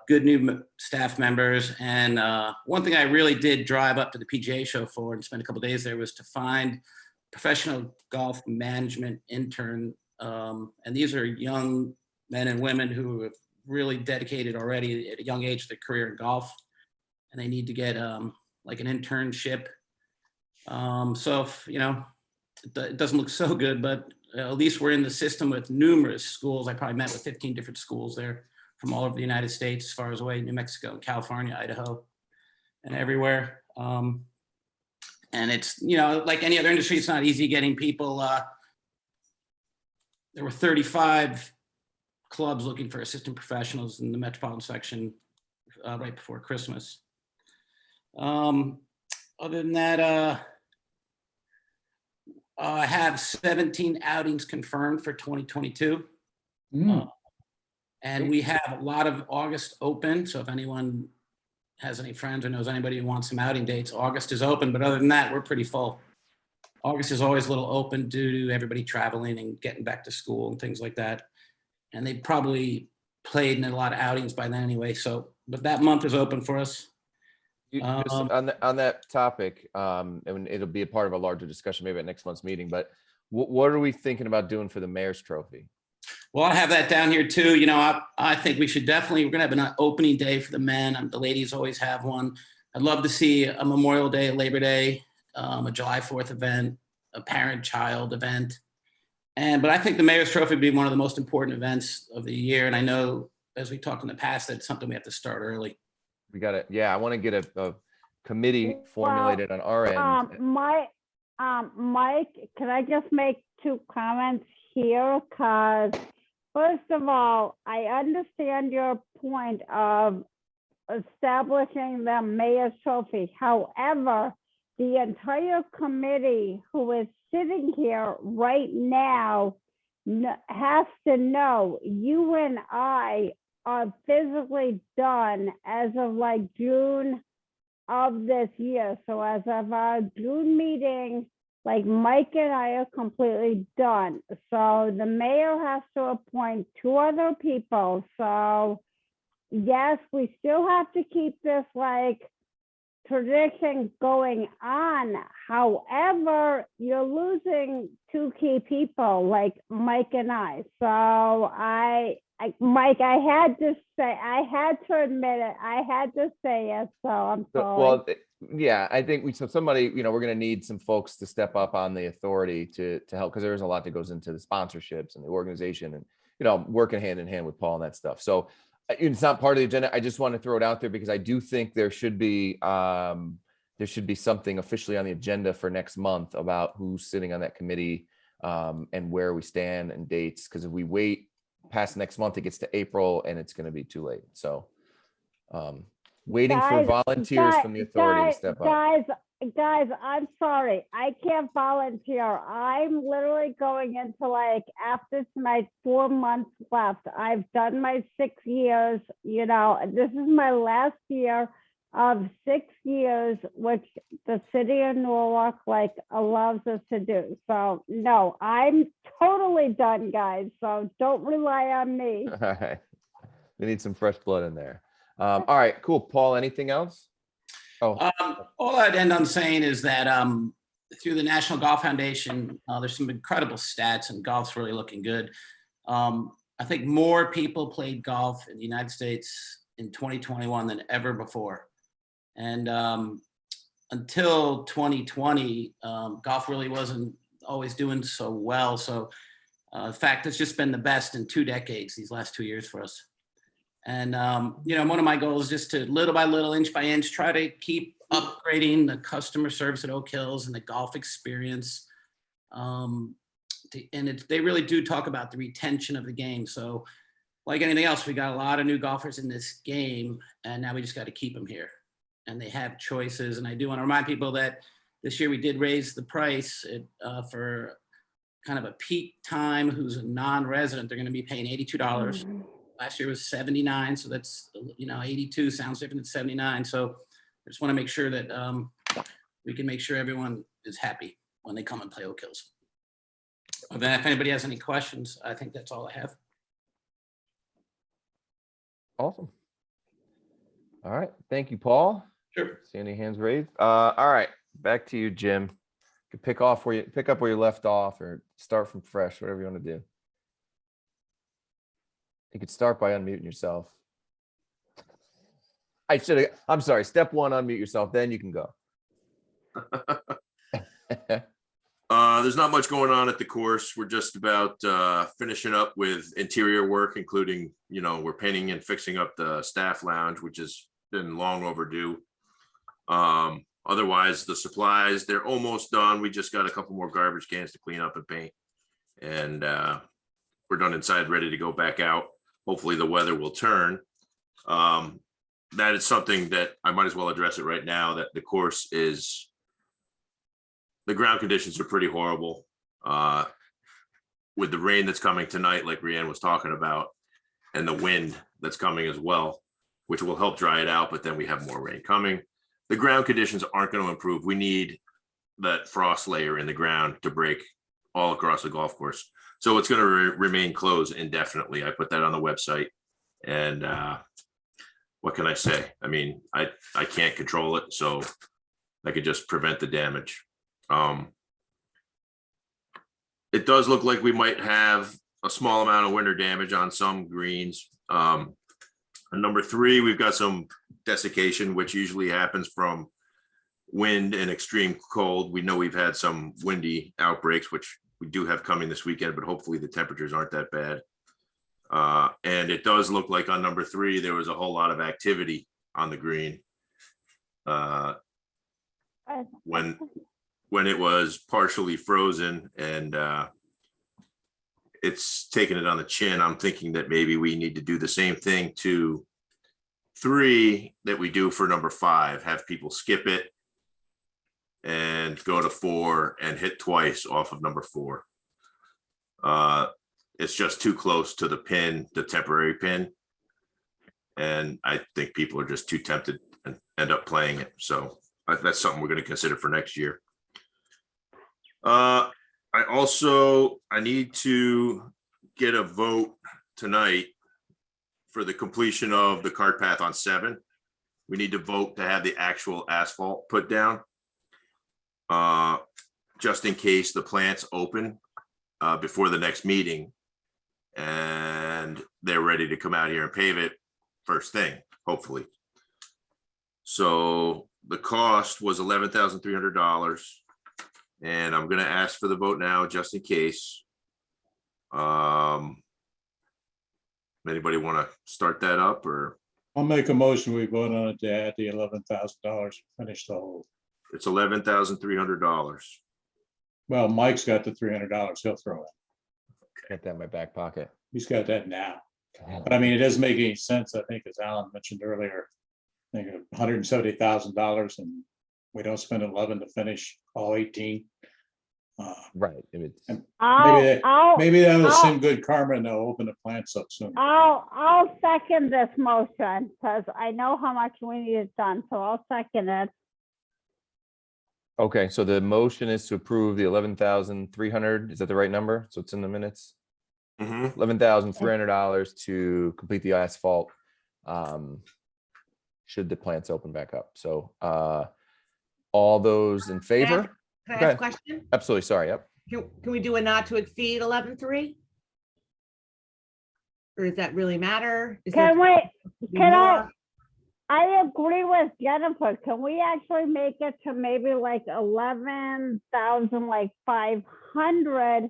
good new staff members. And one thing I really did drive up to the PGA show for and spend a couple days there was to find professional golf management intern. And these are young men and women who have really dedicated already at a young age to their career in golf, and they need to get like an internship. So if, you know, it doesn't look so good, but at least we're in the system with numerous schools. I probably met with 15 different schools there from all over the United States, as far as away, New Mexico, California, Idaho, and everywhere. And it's, you know, like any other industry, it's not easy getting people. There were 35 clubs looking for assistant professionals in the metropolitan section right before Christmas. Other than that, I have 17 outings confirmed for 2022. And we have a lot of August open. So if anyone has any friends or knows anybody who wants some outing dates, August is open. But other than that, we're pretty full. August is always a little open due to everybody traveling and getting back to school and things like that. And they probably played in a lot of outings by then anyway. So, but that month is open for us. Just on that topic, and it'll be a part of a larger discussion maybe at next month's meeting, but what are we thinking about doing for the Mayor's Trophy? Well, I have that down here too. You know, I think we should definitely, we're going to have an opening day for the men. The ladies always have one. I'd love to see a Memorial Day, a Labor Day, a July 4th event, a parent-child event. But I think the Mayor's Trophy would be one of the most important events of the year. And I know, as we talked in the past, that's something we have to start early. We got it. Yeah, I want to get a committee formulated on our end. Mike, can I just make 2 comments here? Because first of all, I understand your point of establishing the Mayor's Trophy. However, the entire committee who is sitting here right now has to know you and I are physically done as of like June of this year. So as of our June meeting, like Mike and I are completely done. So the mayor has to appoint 2 other people. So yes, we still have to keep this like tradition going on. However, you're losing two key people like Mike and I. So Mike, I had to admit it. I had to say it. So I'm sorry. Well, yeah, I think somebody, we're going to need some folks to step up on the authority to help, because there's a lot that goes into the sponsorships and the organization and, working hand in hand with Paul and that stuff. So it's not part of the agenda. I just want to throw it out there because I do think there should be something officially on the agenda for next month about who's sitting on that committee, and where we stand and dates. Because if we wait past next month, it gets to April and it's going to be too late. So waiting for volunteers from the authority to step up. Guys, I'm sorry. I can't volunteer. I'm literally going into like after my 4 months left. I've done my 6 years, this is my last year of 6 years, which the city of Norwalk like allows us to do. So no, I'm totally done, guys. So don't rely on me. All right. We need some fresh blood in there. All right, cool. Paul, anything else? All I'd end on saying is that through the National Golf Foundation, there's some incredible stats and golf's really looking good. I think more people played golf in the United States in 2021 than ever before. And until 2020, golf really wasn't always doing so well. So in fact, it's just been the best in 2 decades, these last 2 years for us. And, one of my goals is just to little by little, inch by inch, try to keep upgrading the customer service at Oak Hills and the golf experience. They really do talk about the retention of the game. So like anything else, we got a lot of new golfers in this game, and now we just got to keep them here. And they have choices. And I do want to remind people that this year we did raise the price for kind of a peak time who's a non-resident. They're going to be paying $82. Last year was $79, so that's 82 sounds different than 79. So I just want to make sure that we can make sure everyone is happy when they come and play Oak Hills. Then if anybody has any questions, I think that's all I have. Awesome. All right, thank you, Paul. Sure. See any hands raised? All right, back to you, Jim. You can pick up where you left off, or start from fresh, whatever you want to do. You could start by unmuting yourself. I'm sorry. Step 1, unmute yourself. Then you can go. There's not much going on at the course. We're just about finishing up with interior work, including, we're painting and fixing up the staff lounge, which has been long overdue. Otherwise, the supplies, they're almost done. We just got a couple more garbage cans to clean up and paint. And we're done inside, ready to go back out. Hopefully the weather will turn. That is something that I might as well address it right now, that the course is, the ground conditions are pretty horrible. With the rain that's coming tonight, like Rianne was talking about, and the wind that's coming as well, which will help dry it out, but then we have more rain coming. The ground conditions aren't going to improve. We need that frost layer in the ground to break all across the golf course. So it's going to remain closed indefinitely. I put that on the website, and what can I say? I mean, I can't control it, so I could just prevent the damage. It does look like we might have a small amount of winter damage on some greens. On number 3, we've got some desiccation, which usually happens from wind and extreme cold. We know we've had some windy outbreaks, which we do have coming this weekend, but hopefully the temperatures aren't that bad. And it does look like on number 3, there was a whole lot of activity on the green when it was partially frozen, and it's taking it on the chin. I'm thinking that maybe we need to do the same thing to 3 that we do for number 5, have people skip it and go to 4 and hit twice off of number 4. It's just too close to the pin, the temporary pin. And I think people are just too tempted and end up playing it. So that's something we're going to consider for next year. I need to get a vote tonight for the completion of the cart path on 7, we need to vote to have the actual asphalt put down. Just in case the plants open before the next meeting and they're ready to come out here and pave it first thing, hopefully. So the cost was $11,300. And I'm gonna ask for the vote now, just in case. Anybody want to start that up, or I'll make a motion. We vote on it to add the $11,000, finish the whole. it's $11,300? Well, Mike's got the $300. He'll throw it. Get that in my back pocket. He's got that now. But I mean, it doesn't make any sense. I think, as Alan mentioned earlier, I think $170,000 and we don't spend 11 to finish all 18. Right. If it's- Maybe that'll send good karma and they'll open the plants up soon. I'll second this motion because I know how much we need it done, so I'll second it. Okay, so the motion is to approve the 11,300. Is that the right number? So it's in the minutes. $11,300 to complete the asphalt. Should the plants open back up? So all those in favor? Can I Go ask a ahead. question? Absolutely. Sorry. Yep. Can we do a not to exceed 11.3? Or does that really matter? Can I agree with Jennifer. Can we actually make it to maybe like 11,500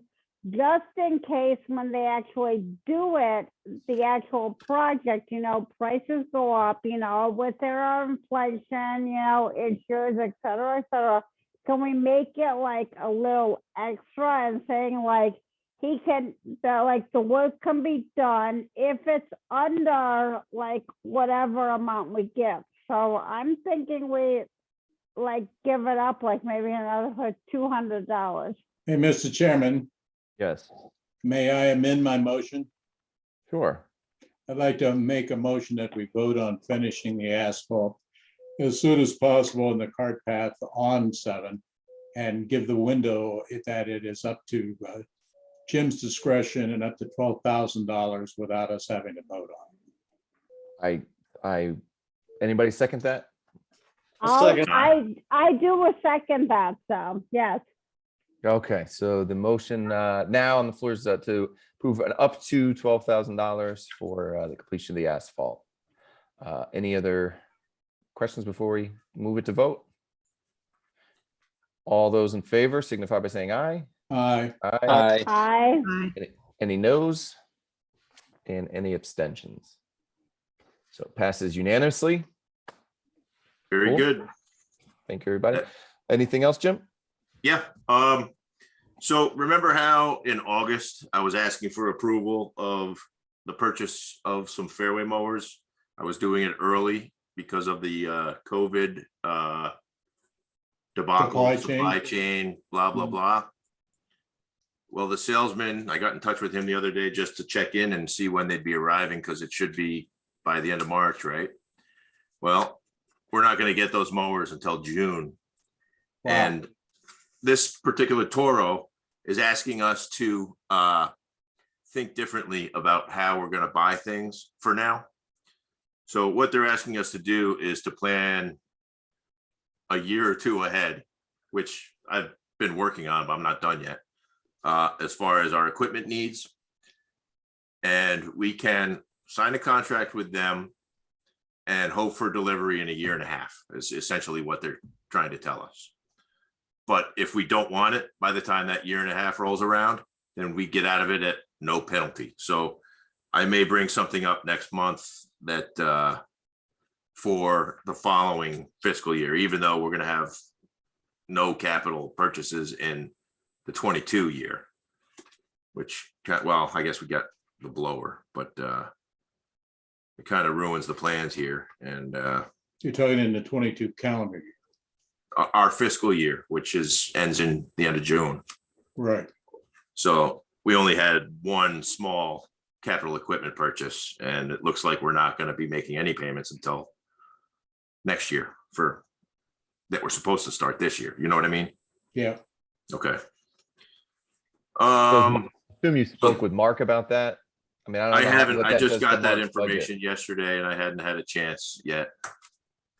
just in case when they actually do it, the actual project, prices go up, with their inflation, insurance, et cetera, et cetera. Can we make it like a little extra and saying like the work can be done if it's under like whatever amount we give. So I'm thinking we like give it up like maybe another $200. Hey, Mr. Chairman, Yes. may I amend my motion? Sure. I'd like to make a motion that we vote on finishing the asphalt as soon as possible in the cart path on 7 and give the window that it is up to Jim's discretion and up to $12,000 without us having to vote on it. Anybody second that? I do a second that, so yes. Okay, so the motion now on the floor is to approve an up to $12,000 for the completion of the asphalt. Any other questions before we move it to vote? All those in favor signify by saying aye. Aye. Aye. Aye. Any noes? And any abstentions? So it passes unanimously. Very Cool. good. Thank you, everybody. Anything else, Jim? Yeah. So remember how in August I was asking for approval of the purchase of some Fairway Mowers? I was doing it early because of the COVID debacle, supply chain, blah, blah, blah. Well, the salesman, I got in touch with him the other day just to check in and see when they'd be arriving because it should be by the end of March, right? Well, we're not going to get those mowers until June. Wow. And this particular Toro is asking us to think differently about how we're going to buy things for now. So what they're asking us to do is to plan a year or two ahead, which I've been working on, but I'm not done yet, as far as our equipment needs. And we can sign a contract with them and hope for delivery in a year and a half, is essentially what they're trying to tell us. But if we don't want it by the time that year and a half rolls around, then we get out of it at no penalty. So I may bring something up next month that for the following fiscal year, even though we're going to have no capital purchases in the 22 year, which, well, I guess we got the blower, but it kind of ruins the plans here. And You're talking in the 22 calendar year. Our fiscal year, which ends in the end of June. Right. So we only had one small capital equipment purchase, and it looks like we're not going to be making any payments until next year for that we're supposed to start this year. You know what I mean? Yeah. Okay. Assume you spoke with Mark about that. mean, I don't I know haven't, what I that just does to got that Mark's budget. information yesterday and I hadn't had a chance yet,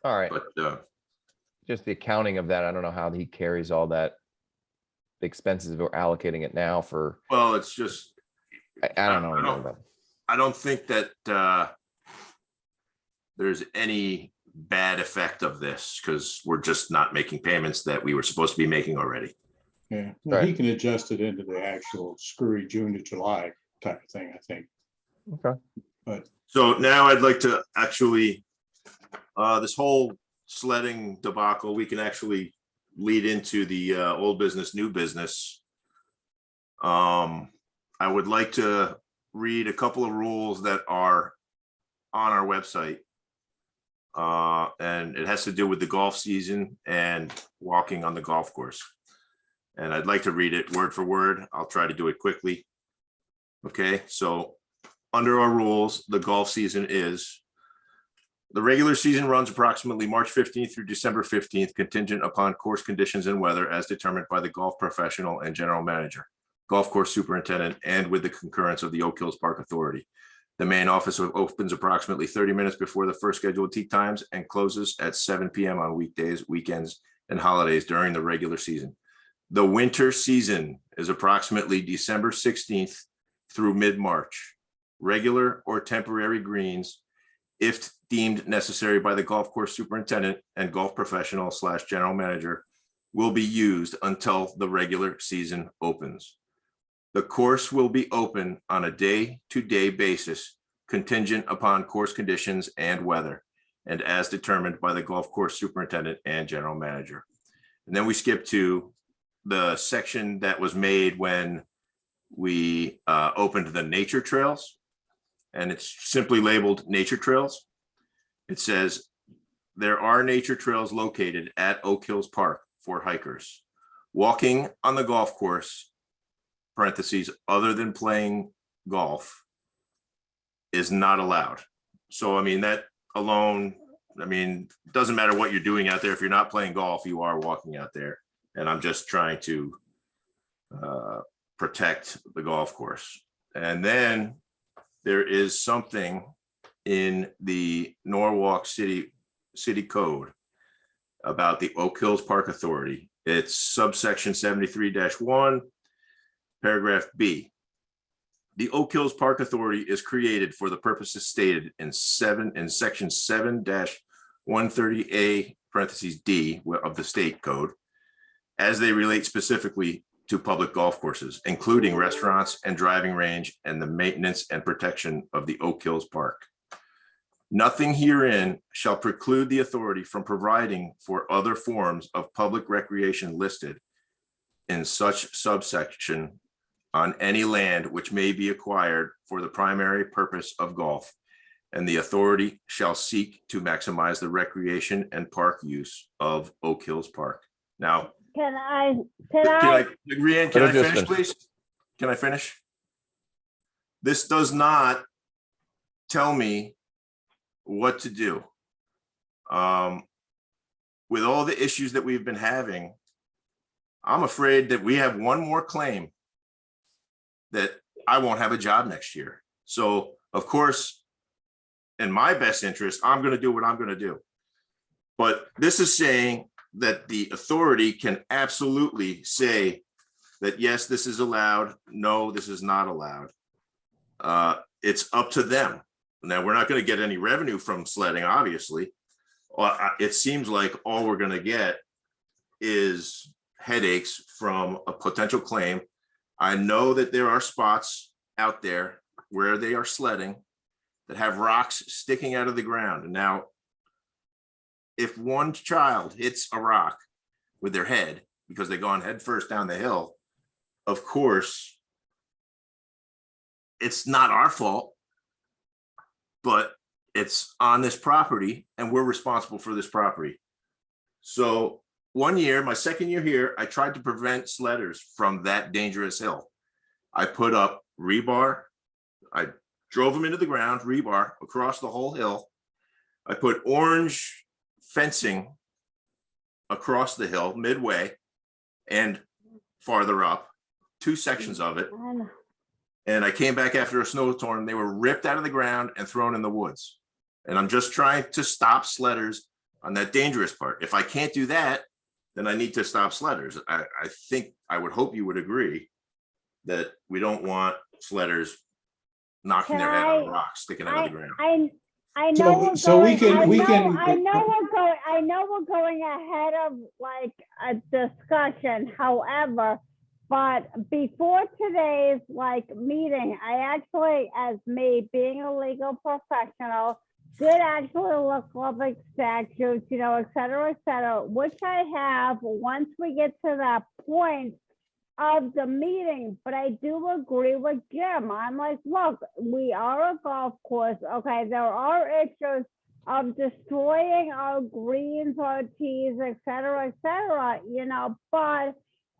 All right, but just the accounting of that. I don't know how he carries all that. The expenses we're allocating it now for, well, it's just, I don't know. I don't- about- I don't think that there's any bad effect of this because we're just not making payments that we were supposed to be making already. Yeah, well, he Right. can adjust it into the actual screwy June to July type of thing, I think. Okay. But So now I'd like to actually, this whole sledding debacle, we can actually lead into the old business, new business. I would like to read a couple of rules that are on our website. And it has to do with the golf season and walking on the golf course. And I'd like to read it word for word. I'll try to do it quickly. Okay, so under our rules, the golf season is: the regular season runs approximately March 15th through December 15th, contingent upon course conditions and weather as determined by the golf professional and general manager, golf course superintendent, and with the concurrence of the Oak Hills Park Authority. The main office opens approximately 30 minutes before the first scheduled tee times and closes at 7 p.m. on weekdays, weekends, and holidays during the regular season. The winter season is approximately December 16th through mid-March. Regular or temporary greens, if deemed necessary by the golf course superintendent and golf professional / general manager, will be used until the regular season opens. The course will be open on a day-to-day basis, contingent upon course conditions and weather, and as determined by the golf course superintendent and general manager. And then we skip to the section that was made when we opened the nature trails, and it's simply labeled nature trails. It says, there are nature trails located at Oak Hills Park for hikers. Walking on the golf course, parentheses, other than playing golf, is not allowed. So, I mean, that alone, I mean, it doesn't matter what you're doing out there. If you're not playing golf, you are walking out there. And I'm just trying to protect the golf course. And then there is something in the Norwalk City Code about the Oak Hills Park Authority. It's subsection 73-1, paragraph B. The Oak Hills Park Authority is created for the purposes stated in section 7-130A, parentheses D of the state code, as they relate specifically to public golf courses, including restaurants and driving range and the maintenance and protection of the Oak Hills Park. Nothing herein shall preclude the authority from providing for other forms of public recreation listed in such subsection on any land which may be acquired for the primary purpose of golf, and the authority shall seek to maximize the recreation and park use of Oak Hills Park. Now, Rhiannon, can I finish, finish. please? Can I finish? This does not tell me what to do. With all the issues that we've been having, I'm afraid that we have one more claim that I won't have a job next year. So, of course, in my best interest, I'm going to do what I'm going to do. But this is saying that the authority can absolutely say that, yes, this is allowed. No, this is not allowed. It's up to them. Now, we're not going to get any revenue from sledding, obviously. It seems like all we're going to get is headaches from a potential claim. I know that there are spots out there where they are sledding that have rocks sticking out of the ground. And now, if one child hits a rock with their head because they've gone head first down the hill, of course, it's not our fault, but it's on this property and we're responsible for this property. So one year, my second year here, I tried to prevent sledders from that dangerous hill. I put up rebar. I drove them into the ground, rebar across the whole hill. I put orange fencing across the hill midway and farther up, 2 sections of it. And I came back after a snowstorm. They were ripped out of the ground and thrown in the woods. And I'm just trying to stop sledders on that dangerous part. If I can't do that, then I need to stop sledders. I think, I would hope you would agree that we don't want sledders knocking their head on rocks sticking out of the ground. I know So we can- I know we're going ahead of like a discussion. However, but before today's like meeting, I actually, as me being a legal professional, did actually look up like statutes, you know, et cetera, which I have once we get to that point of the meeting. But I do agree with Jim. I'm like, look, we are a golf course. Okay, there are issues of destroying our greens, our tees, et cetera, you know, but,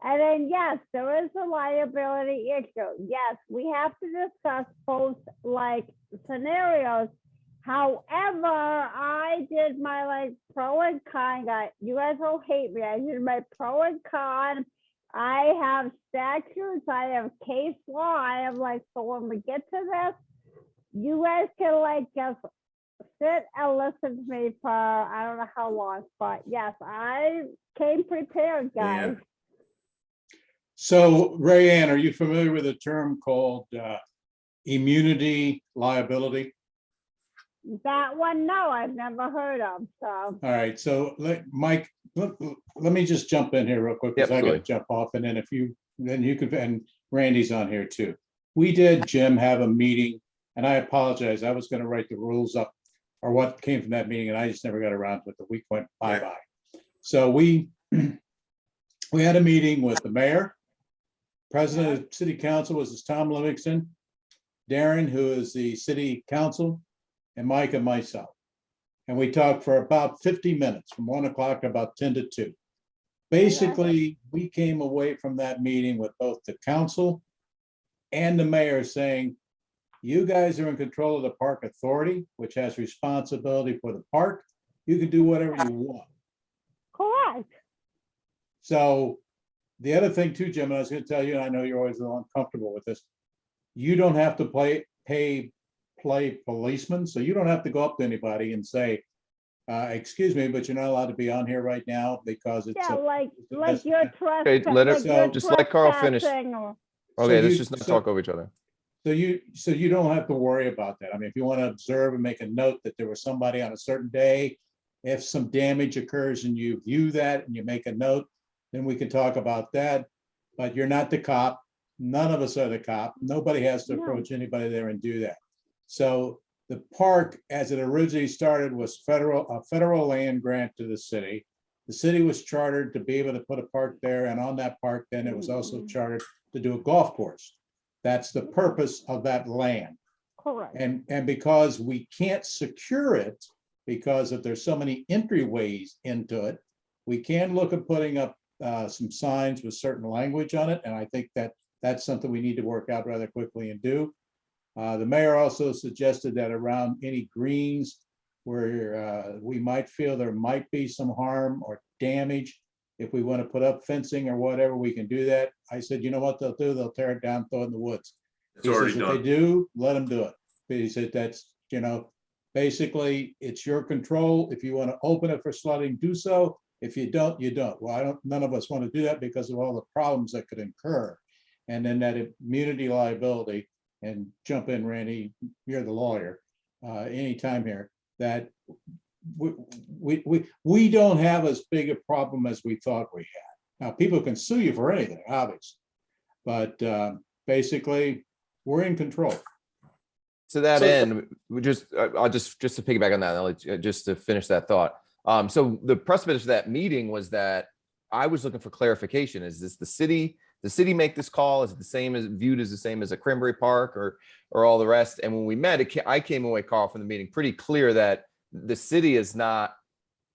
and then yes, there is a liability issue. Yes, we have to discuss both like scenarios. However, I did my like pro and con. You guys will hate me. I did my pro and con. I have statutes. I have case law. I have like, so when we get to this, you guys can like just sit and listen to me for I don't know how long, but yes, I came prepared, guys. So Rayanne, are you familiar with a term called immunity liability? That one, no, I've never heard of. So All right, so Mike, let me just jump in here real quick because I got to jump off, and then then you can, and Randy's on here too. We did, Jim, have a meeting, and I apologize. I was going to write the rules up or what came from that meeting, and I just never got around to it. The week went bye-bye. So we had a meeting with the mayor. President of City Council was Tom Livingston, Darren, who is the city council, and Mike and myself. And we talked for about 50 minutes, from 1 o'clock to about 10 to 2. Basically, we came away from that meeting with both the council and the mayor saying, you guys are in control of the park authority, which has responsibility for the park. You can do whatever you want. correct. So the other thing too, Jim, and I was going to tell you, and I know you're always a little uncomfortable with this, you don't have to play policeman, so you don't have to go up to anybody and say, excuse me, but you're not allowed to be on here right now because it's Yeah, like that's- you're Okay, let us, just let Carl finish. trespassing or- Okay, So let's you- just not so- talk over each other. So you don't have to worry about that. I mean, if you want to observe and make a note that there was somebody on a certain day, if some damage occurs and you view that and you make a note, then we can talk about that. But you're not the cop. None of us are the cop. Nobody has to No. approach anybody there and do that. So the park, as it originally started, was a federal land grant to the city. The city was chartered to be able to put a park there, and on that park, then it was also chartered to do a golf course. That's the purpose of that land. Correct. And because we can't secure it, because if there's so many entryways into it, we can look at putting up some signs with certain language on it. And I think that that's something we need to work out rather quickly and do. The mayor also suggested that around any greens where we might feel there might be some harm or damage, if we want to put up fencing or whatever, we can do that. I said, you know what they'll do? They'll tear it down, throw it in the woods. It's He already says, if they done. do, let them do it. But he said, that's, basically it's your control. If you want to open it for sledding, do so. If you don't, you don't. Well, none of us want to do that because of all the problems that could incur. And then that immunity liability, and jump in, Randy, you're the lawyer, anytime here, that we don't have as big a problem as we thought we had. Now, people can sue you for anything, obviously, but basically, we're in control. To that end, I'll just to piggyback on that, I'll let you- just to finish that thought. So the precipice of that meeting was that I was looking for clarification. Is this the city make this call? Is it the same as viewed as the same as a Cranberry Park or all the rest? And when we met, I came away, Carl, from the meeting pretty clear that the city is not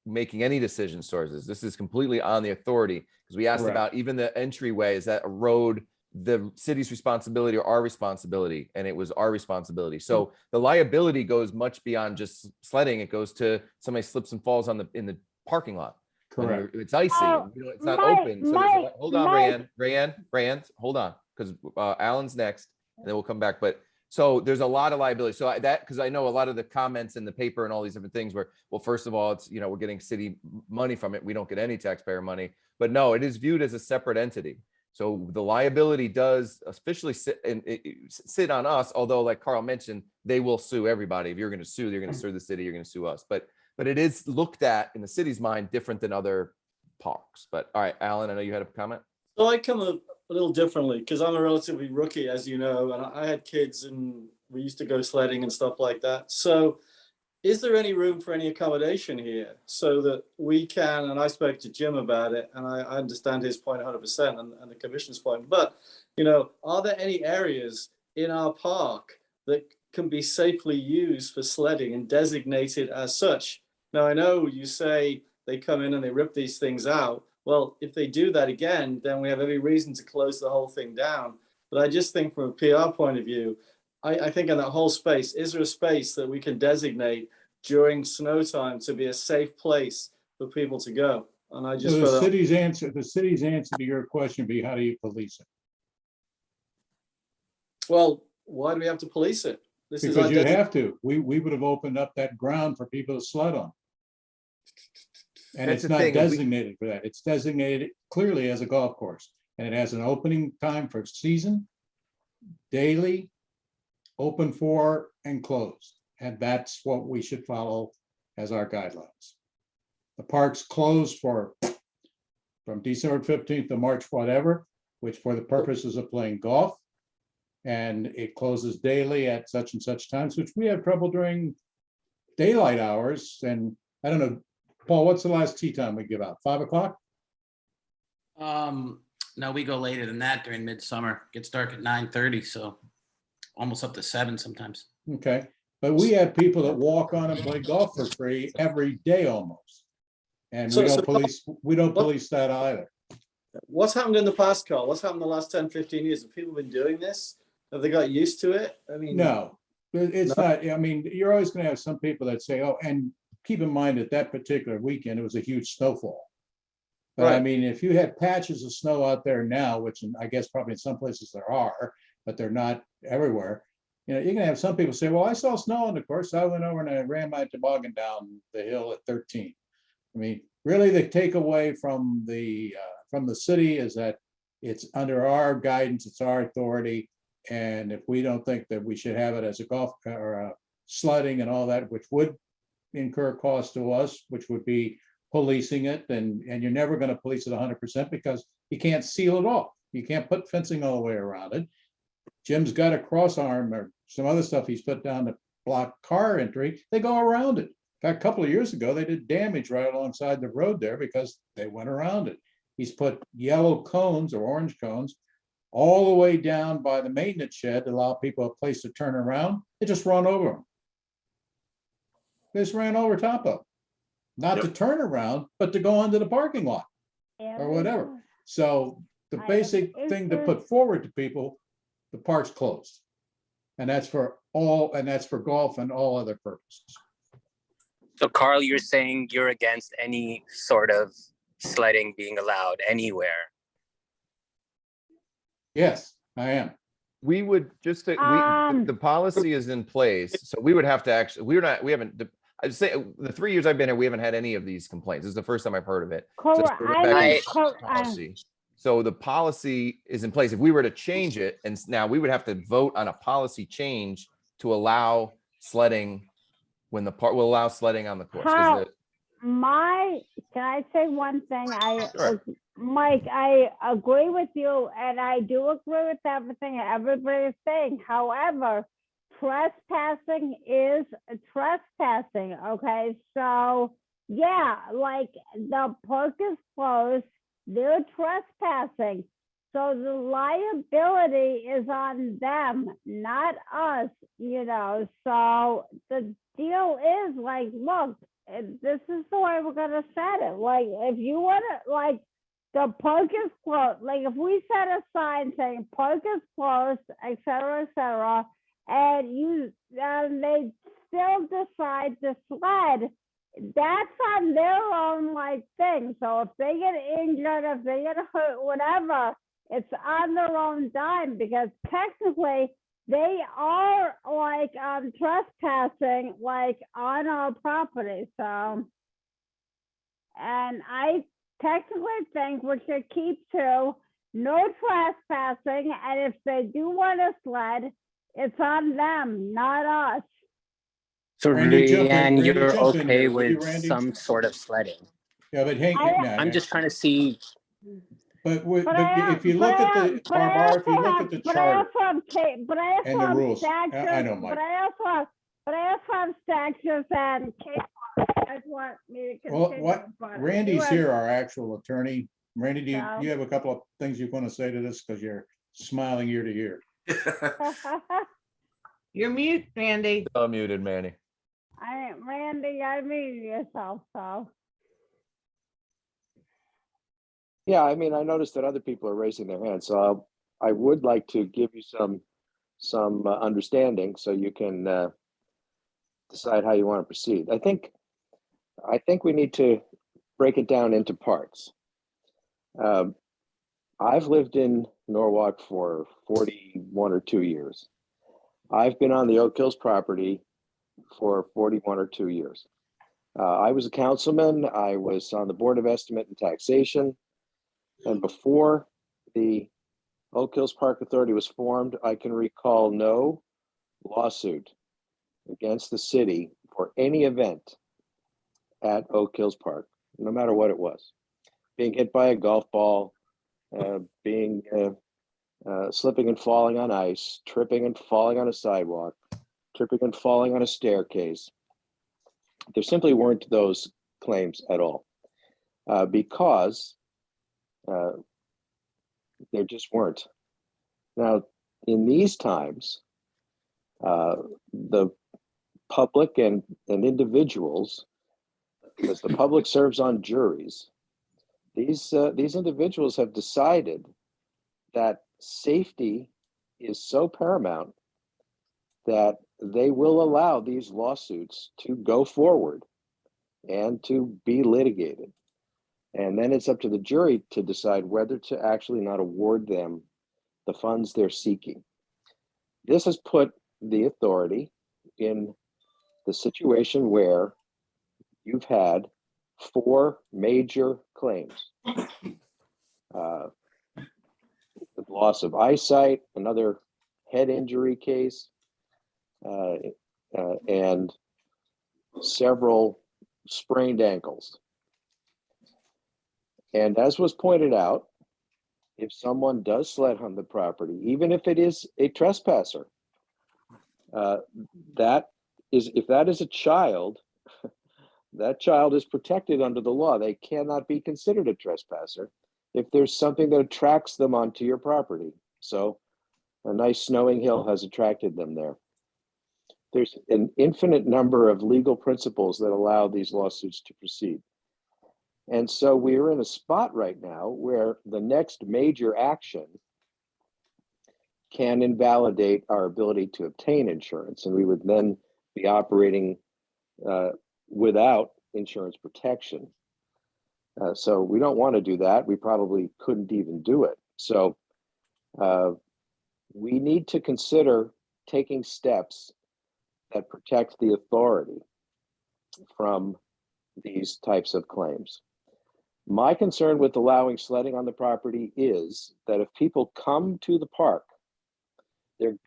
making any decisions towards this. This is completely on the authority, because we asked Correct. about even the entryway. Is that a road the city's responsibility or our responsibility? And it was our responsibility. So the liability goes much beyond just sledding. It goes to somebody slips and falls in the parking lot. Correct. It's icy. Oh, It's not Mike, open. So there's Mike, hold on, Mike. Rayanne, hold on, because Alan's next. and then we'll come back. But so there's a lot of liability. So because I know a lot of the comments in the paper and all these different things where, well, first of all, it's, you know, we're getting city money from it. We don't get any taxpayer money, but no, it is viewed as a separate entity. So the liability does officially sit on us, although like Carl mentioned, they will sue everybody. If you're going to sue, you're going to sue the city, you're going to sue us. But it is looked at in the city's mind different than other parks. But all right, Alan, I know you had a comment. So I come a little differently because I'm a relatively rookie, as you know, and I had kids and we used to go sledding and stuff like that. So is there any room for any accommodation here so that we can, and I spoke to Jim about it, and I understand his point 100% and the commission's point, but, you know, are there any areas in our park that can be safely used for sledding and designated as such? Now, I know you say they come in and they rip these things out. Well, if they do that again, then we have every reason to close the whole thing down. But I just think from a PR point of view, I think in that whole space, is there a space that we can designate during snow time to be a safe place for people to go? And I just So the city's answer to your question would be, how do you police it? Well, why do we have to police it? This is Because you have to. We would have opened up that ground for people to sled on. And That's it's the not thing, designated for that. It's designated clearly as a golf course. And it has an opening time for season, daily, open for, and closed. And that's what we should follow as our guidelines. The park's closed from December 15th to March whatever, which for the purposes of playing golf. And it closes daily at such and such times, which we have trouble during daylight hours. And I don't know, Paul, what's the last tea time we give out? 5 o'clock? No, we go later than that during midsummer. Gets dark at 9:30, so almost up to 7 sometimes. Okay, but we have people that walk on and play golf for free every day almost. And we don't police that either. What's happened in the past, Carl? What's happened in the last 10, 15 years? Have people been doing this? Have they got used to it? I mean, No, it's not. I mean, you're always going to have some people that say, oh, and keep in mind that that particular weekend, it was a huge snowfall. But I Right. mean, if you had patches of snow out there now, which I guess probably in some places there are, but they're not everywhere, you know, you're going to have some people say, well, I saw snow on the course. I went over and I ran my toboggan down the hill at 13. I mean, really the takeaway from the city is that it's under our guidance, it's our authority. And if we don't think that we should have it as a golf or sledding and all that, which would incur cost to us, which would be policing it, and you're never going to police it 100% because you can't seal it off. You can't put fencing all the way around it. Jim's got a cross arm or some other stuff he's put down to block car entry. They go around it. In fact, a couple of years ago, they did damage right alongside the road there because they went around it. He's put yellow cones or orange cones all the way down by the maintenance shed to allow people a place to turn around. They just run over them. They just ran over top of them. Not to turn around, but to go onto the parking lot or whatever. So the basic thing to put forward to people, the park's closed. And that's for golf and all other purposes. So Carl, you're saying you're against any sort of sledding being allowed anywhere? Yes, I am. We would just, the policy is in place, so we would have to actually, I'd say the 3 years I've been here, we haven't had any of these complaints. This is the first time I've heard of it. So it's policy. So the policy is in place. If we were to change it, and now we would have to vote on a policy change to allow sledding when the park will allow sledding on the course. 'Cause Can I say one thing? Sure. Mike, I agree with you, and I do agree with everything everybody's saying. However, trespassing is trespassing, okay? So, yeah, like the park is closed, they're trespassing. So the liability is on them, not us, you know? So the deal is like, look, this is the way we're gonna set it. Like, if you wanna, like, the park is closed, like if we set a sign saying park is closed, et cetera, and they still decide to sled, that's on their own like thing. So if they get injured, if they get hurt, whatever, it's on their own dime, because technically they are like trespassing like on our property, so. And I technically think we should keep to no trespassing, and if they do want to sled, it's on them, not us. So Randy, jump in. Rhiannon, Randy, you're jump in okay here, will you, with Randy? some sort of sledding. Yeah, but hang, I'm just trying to see. but I if you look at the, Barbara, if you look at the but I chart also have but I also and the have rules, I statutes, know, Mike. but I also have statutes and case law. You guys want me to Well, continue? Randy's here, our actual attorney. Randy, do So- you have a couple of things you want to say to this? Because you're smiling ear to ear. You're mute, Randy. Still muted, Manny. Randy, I muted yourself, so. Yeah, I mean, I noticed that other people are raising their hands, so I would like to give you some understanding so you can decide how you want to proceed. I think we need to break it down into parts. I've lived in Norwalk for 41 or 2 years. I've been on the Oak Hills property for 41 or 2 years. I was a councilman. I was on the Board of Estimate and Taxation. And before the Oak Hills Park Authority was formed, I can recall no lawsuit against the city for any event at Oak Hills Park, no matter what it was. Being hit by a golf ball, being slipping and falling on ice, tripping and falling on a sidewalk, tripping and falling on a staircase. There simply weren't those claims at all because there just weren't. Now, in these times, the public and individuals, because the public serves on juries, these individuals have decided that safety is so paramount that they will allow these lawsuits to go forward and to be litigated. And then it's up to the jury to decide whether to actually not award them the funds they're seeking. This has put the authority in the situation where you've had 4 major claims. The loss of eyesight, another head injury case, and several sprained ankles. And as was pointed out, if someone does sled on the property, even if it is a trespasser, if that is a child, that child is protected under the law. They cannot be considered a trespasser if there's something that attracts them onto your property. So a nice snowing hill has attracted them there. There's an infinite number of legal principles that allow these lawsuits to proceed. And so we're in a spot right now where the next major action can invalidate our ability to obtain insurance. And we would then be operating without insurance protection. So we don't want to do that. We probably couldn't even do it. So we need to consider taking steps that protect the authority from these types of claims. My concern with allowing sledding on the property is that if people come to the park, they're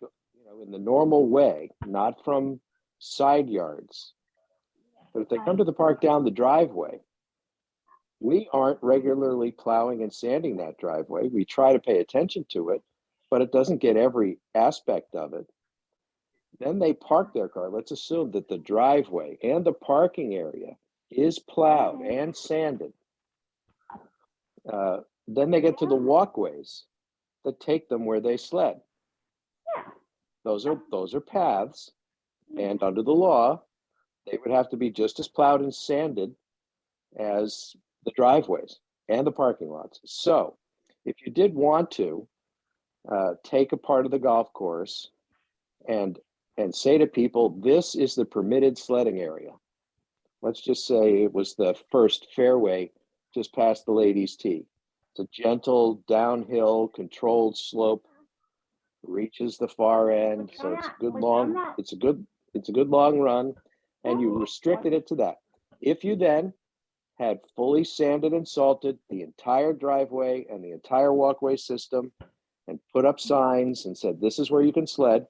in the normal way, not from side yards, but if they come to the park down the driveway, we aren't regularly plowing and sanding that driveway. We try to pay attention to it, but it doesn't get every aspect of it. Then they park their car. Let's assume that the driveway and the parking area is plowed and sanded. Then they get to the walkways that take them where they sled. Those are paths, and under the law, they would have to be just as plowed and sanded as the driveways and the parking lots. So if you did want to take a part of the golf course and say to people, this is the permitted sledding area. Let's just say it was the first fairway just past the ladies' tee. It's a gentle, downhill, controlled slope. reaches the far end. So it's a good long, it's a good long run, and you restricted it to that. If you then had fully sanded and salted the entire driveway and the entire walkway system and put up signs and said, this is where you can sled,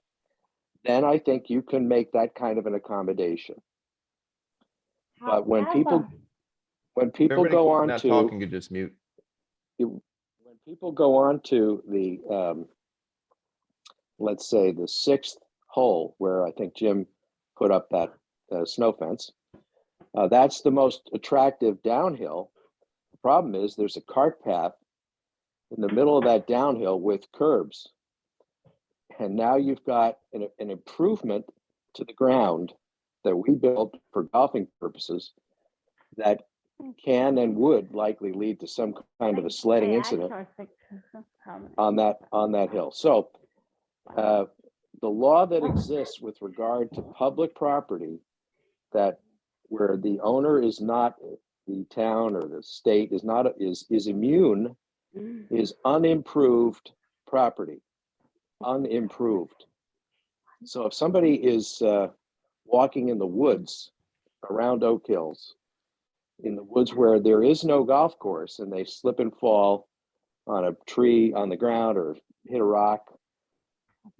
then I think you can make that kind of an accommodation. But when people Everybody go on not to, talking, you just mute. when people go on to the, let's say the 6th hole where I think Jim put up that snow fence, that's the most attractive downhill. The problem is there's a cart path in the middle of that downhill with curbs. And now you've got an improvement to the ground that we built for golfing purposes that can and would likely lead to some kind of a sledding incident on that hill. So the law that exists with regard to public property, that where the owner is not the town or the state is immune, is unimproved property, unimproved. So if somebody is walking in the woods around Oak Hills, in the woods where there is no golf course, and they slip and fall on a tree on the ground or hit a rock,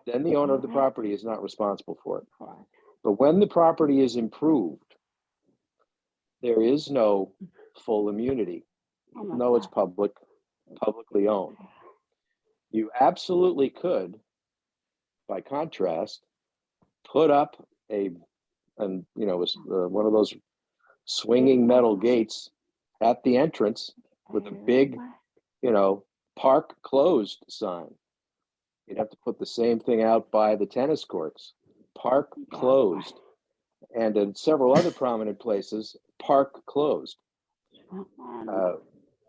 then the owner of the property is not responsible for it. But when the property is improved, there is no full immunity, even though it's publicly owned. You absolutely could, by contrast, put up one of those swinging metal gates at the entrance with a big, park closed sign. You'd have to put the same thing out by the tennis courts, park closed, and in several other prominent places, park closed.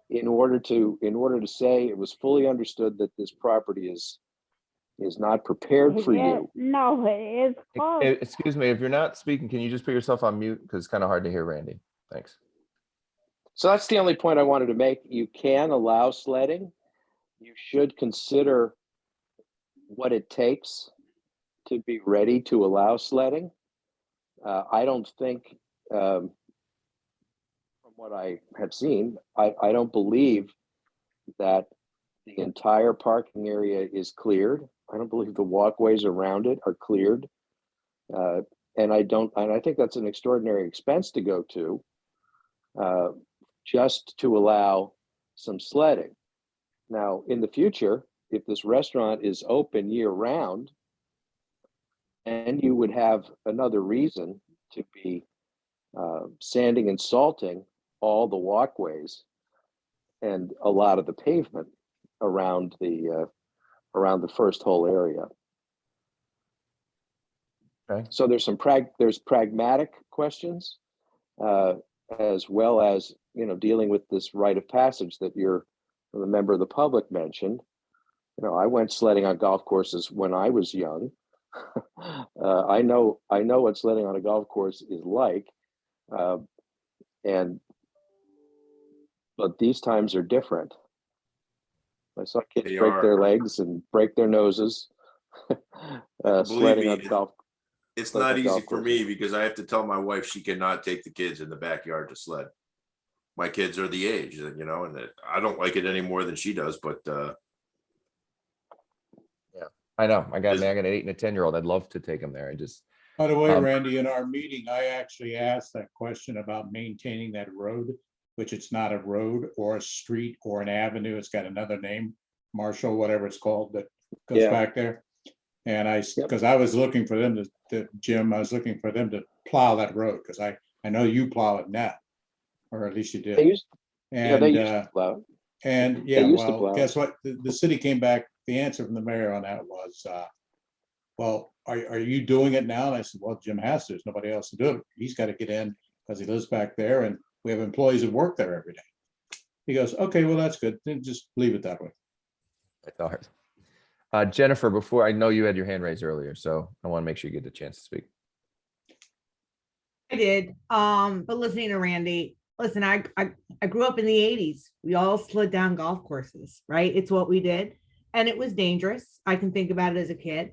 In order to say it was fully understood that this property is not prepared for you. No, it is closed. Excuse me, if you're not speaking, can you just put yourself on mute? Because it's kind of hard to hear Randy. Thanks. So that's the only point I wanted to make. You can allow sledding. You should consider what it takes to be ready to allow sledding. I don't think, from what I have seen, I don't believe that the entire parking area is cleared. I don't believe the walkways around it are cleared. And I think that's an extraordinary expense to go to, just to allow some sledding. Now, in the future, if this restaurant is open year round, and you would have another reason to be sanding and salting all the walkways and a lot of the pavement around the first hole area. Okay. So there's there's pragmatic questions, as well as dealing with this rite of passage that the member of the public mentioned. I went sledding on golf courses when I was young. I know what sledding on a golf course is like, but these times are different. I saw kids break their legs and break their noses sledding on golf. It's not easy for me because I have to tell my wife she cannot take the kids in the backyard to sled. My kids are the age, and I don't like it any more than she does, but yeah, I know. I got an 8 and a 10-year-old. I'd love to take them there. By the way, Randy, in our meeting, I actually asked that question about maintaining that road, which it's not a road or a street or an avenue. It's got another name, Marshall, whatever it's called, that goes back there. And because I was looking for them Jim, I was looking for them to plow that road, because I know you plow it now, or at least you did. They used to plow it. And guess what? The city came back. The answer from the mayor on that was, well, are you doing it now? And I said, well, Jim has to. There's nobody else to do it. He's got to get in because he lives back there, and we have employees that work there every day. He goes, okay, well, that's good. Then just leave it that way. That's all right. Jennifer, before, I know you had your hand raised earlier, so I want to make sure you get the chance to speak. I did. But listening to Randy, listen, I grew up in the 80s. We all slid down golf courses, right? It's what we did. and it was dangerous. I can think about it as a kid.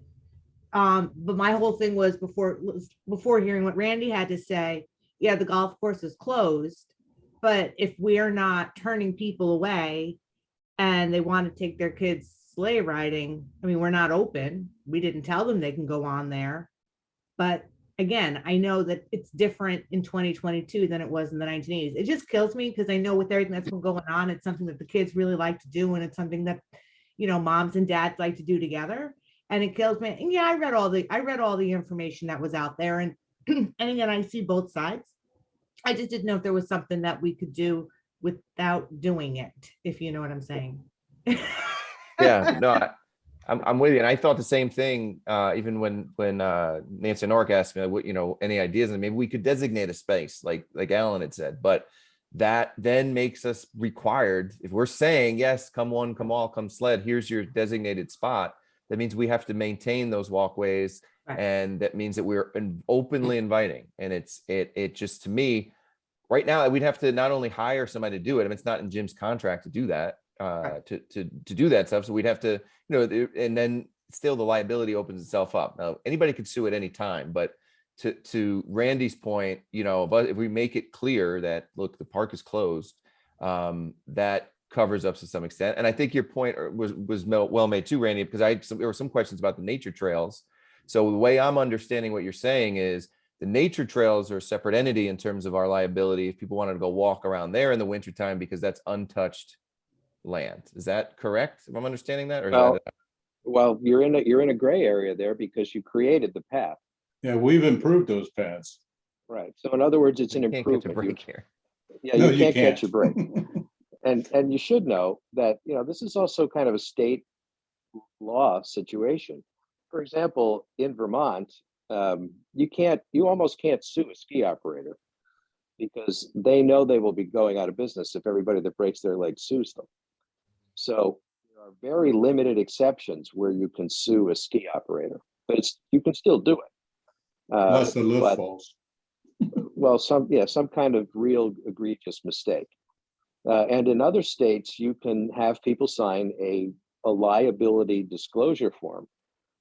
But my whole thing was before hearing what Randy had to say, yeah, the golf course is closed, but if we're not turning people away and they want to take their kids sleigh riding, I mean, we're not open. We didn't tell them they can go on there. But again, I know that it's different in 2022 than it was in the 1980s. It just kills me because I know with everything that's been going on, it's something that the kids really like to do. And it's something that, moms and dads like to do together. And it kills me. And yeah, I read all the information that was out there. And, and again, I see both sides. I just didn't know if there was something that we could do without doing it, if you know what I'm saying. Yeah, no, I'm with you. And I thought the same thing, even when Nancy Nork asked me, what, any ideas, and maybe we could designate a space like Alan had said, but that then makes us required, if we're saying, yes, come one, come all, come sled, here's your designated spot. That means we have to maintain those walkways. Right. And that means that we're openly inviting. And it just, to me, right now, we'd have to not only hire somebody to do it. I mean, it's not in Jim's contract to do that, to do that stuff. So we'd have to, and then still the liability opens itself up. Now, anybody could sue at any time, but to Randy's point, but if we make it clear that, look, the park is closed, that covers up to some extent. And I think your point was well made too, Randy, because there were some questions about the nature trails. So the way I'm understanding what you're saying is the nature trails are a separate entity in terms of our liability if people wanted to go walk around there in the wintertime, because that's untouched land. Is that correct? If I'm understanding that? Or well, you're in a gray area there because you created the path. Yeah, we've improved those paths. Right. So in other words, it's an improvement. Catch a break here. Yeah, no, you can't catch a break. And you should know that, this is also kind of a state law situation. For example, in Vermont, you almost can't sue a ski operator because they know they will be going out of business if everybody that breaks their leg sues them. So there are very limited exceptions where you can sue a ski operator, but you can still do it. Unless the lift falls. Well, some kind of real egregious mistake. And in other states, you can have people sign a liability disclosure form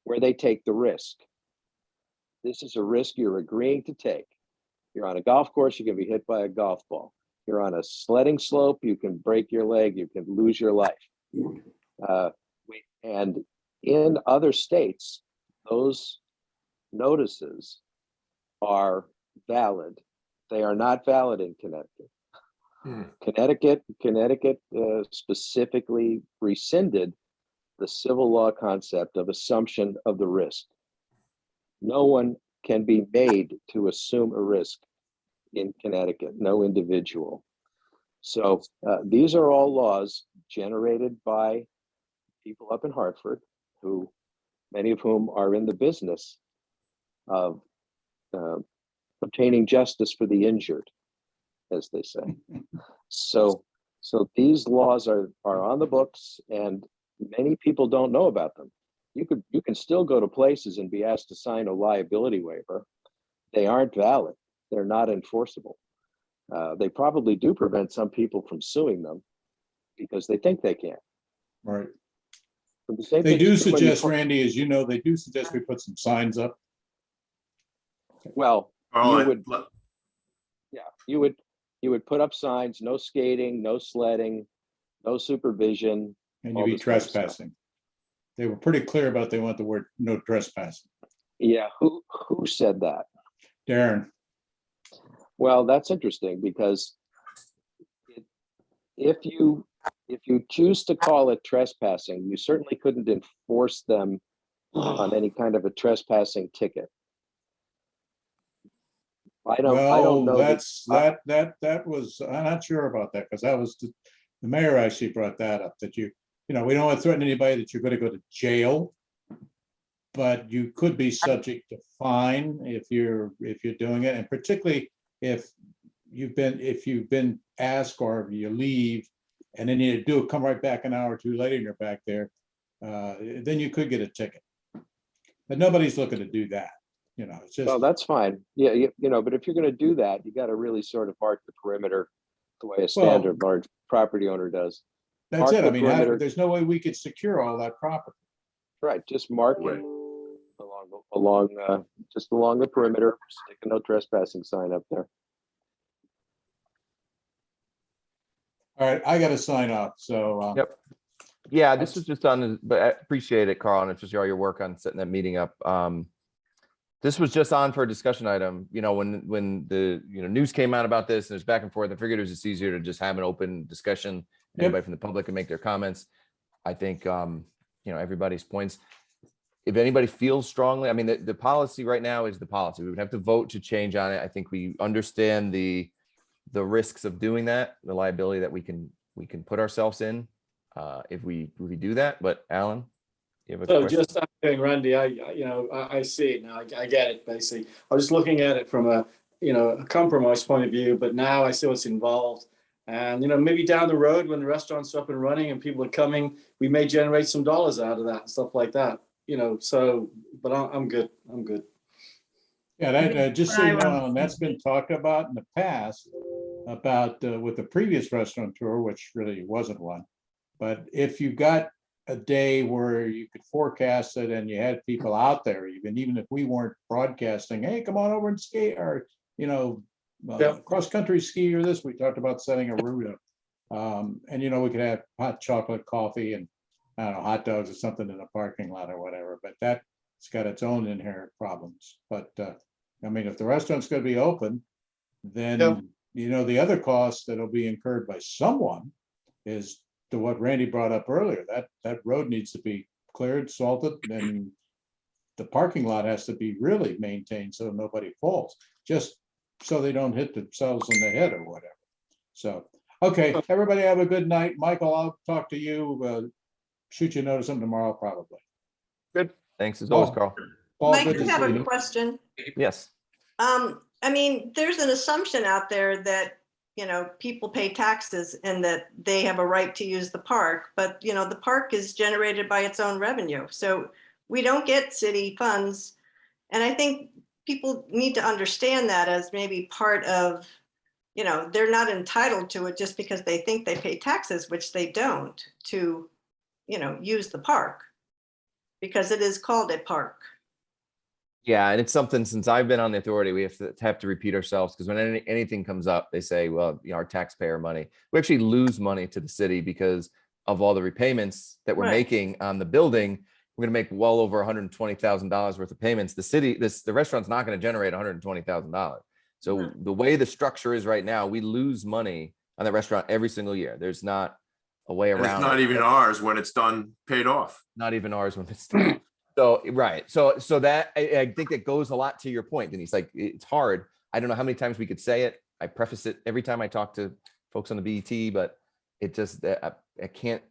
where they take the risk. This is a risk you're agreeing to take. You're on a golf course, you can be hit by a golf ball. You're on a sledding slope, you can break your leg, you can lose your life. And in other states, those notices are valid. They are not valid in Connecticut. Connecticut specifically rescinded the civil law concept of assumption of the risk. No one can be made to assume a risk in Connecticut, no individual. So these are all laws generated by people up in Hartford, many of whom are in the business of obtaining justice for the injured, as they say. So these laws are on the books, and many people don't know about them. You can still go to places and be asked to sign a liability waiver. They aren't valid. They're not enforceable. They probably do prevent some people from suing them because they think they can. Right. They do suggest, Randy, as you know, they do suggest we put some signs up. Well, you would put up signs: no skating, no sledding, no supervision, and you'd be trespassing. They were pretty clear about they want the word no trespassing. Yeah, who said that? Darren. Well, that's interesting because if you choose to call it trespassing, you certainly couldn't enforce them on any kind of a trespassing ticket. I don't know. That was, I'm not sure about that, because that was the mayor actually brought that up, that we don't want to threaten anybody that you're going to go to jail, but you could be subject to fine if you're doing it, and particularly if you've been asked or you leave and then you come right back an hour or two later and you're back there, then you could get a ticket. But nobody's looking to do that. It's just, well, that's fine. Yeah, but if you're going to do that, you got to really sort of mark the perimeter the way a standard large property owner does. That's it. I the mean, perimeter. there's no way we could secure all that property. Right, just mark it just along the perimeter, stick a no trespassing sign up there. All right, I got to sign off. So, Yep. Yeah, this was just on, but I appreciate it, Carl, and it's just all your work on setting that meeting up. This was just on for a discussion item, when the, news came out about this and there's back and forth, I figured it was just easier to just have an open discussion. Yep. Anybody from the public can make their comments. I think, everybody's points. If anybody feels strongly, I mean, the policy right now is the policy. We would have to vote to change on it. I think we understand the risks of doing that, the liability that we can put ourselves in if we do that. But Alan, you have a So question? just saying, Randy, I see it now. I get it, basically. I was looking at it from a compromise point of view, but now I see what's involved. And, maybe down the road when the restaurant's up and running and people are coming, we may generate some dollars out of that and stuff like that, but I'm good. I'm good. yeah, that just so you know, Alan, that's been talked about in the past about with the previous restaurateur, which really wasn't one. But if you got a day where you could forecast it and you had people out there, even if we weren't broadcasting, hey, come on over and skate, or cross country ski or this, we talked about setting a route up. And we could have hot chocolate, coffee, and I don't know, hot dogs or something in the parking lot or whatever, but that's got its own inherent problems. But I mean, if the restaurant's going to be open, then the other cost that'll be incurred by someone is to what Randy brought up earlier. That road needs to be cleared, salted, and the parking lot has to be really maintained so nobody falls, just so they don't hit themselves in the head or whatever. So, okay, everybody have a good night. Michael, I'll talk to you. Shoot you a note or something tomorrow, probably. Good. Thanks as always, Carl. Paul, Mike, good I to have see a you. question. Yes. I mean, there's an assumption out there that, people pay taxes and that they have a right to use the park, but, the park is generated by its own revenue. So we don't get city funds. And I think people need to understand that as maybe part of, they're not entitled to it just because they think they pay taxes, which they don't, to, use the park, because it is called a park. Yeah, and it's something, since I've been on the authority, we have to repeat ourselves, because when anything comes up, they say, well, our taxpayer money. We actually lose money to the city because of all the repayments that we're Right. making on the building. We're going to make well over $120,000 worth of payments. The restaurant's not going to generate $120,000. So the way the structure is right now, we lose money on the restaurant every single year. There's not a way And around it's not it. even ours when it's done, paid off. Not even ours when it's done. So, right. So that, I think that goes a lot to your point, Denise. Like, it's hard. I don't know how many times we could say it. I preface it every time I talk to folks on the BET, but it just, I can't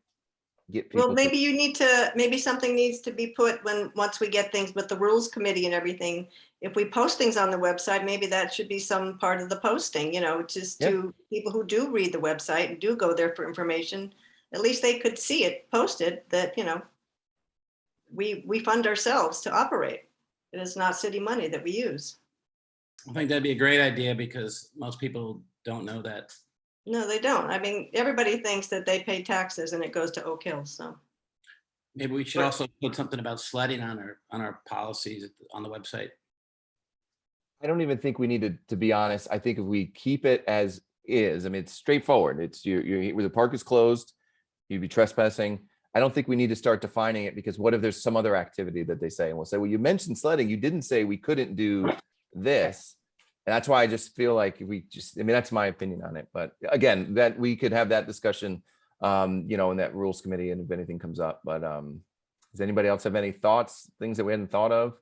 get people. Well, maybe something needs to be put once we get things with the rules committee and everything. If we post things on the website, maybe that should be some part of the posting, just to people who do read the website and do go there for information. At least they could see it posted that, we fund ourselves to operate. It is not city money that we use. I think that'd be a great idea because most people don't know that. No, they don't. I mean, everybody thinks that they pay taxes and it goes to Oak Hill, so. Maybe we should also put something about sledding on our policies on the website. I don't even think we need to be honest. I think if we keep it as is, I mean, it's straightforward. It's where the park is closed, you'd be trespassing. I don't think we need to start defining it, because what if there's some other activity that they say, and we'll say, well, you mentioned sledding, you didn't say we couldn't do this. And that's why I just feel like that's my opinion on it. But again, that we could have that discussion, in that rules committee, and if anything comes up. But does anybody else have any thoughts, things that we hadn't thought of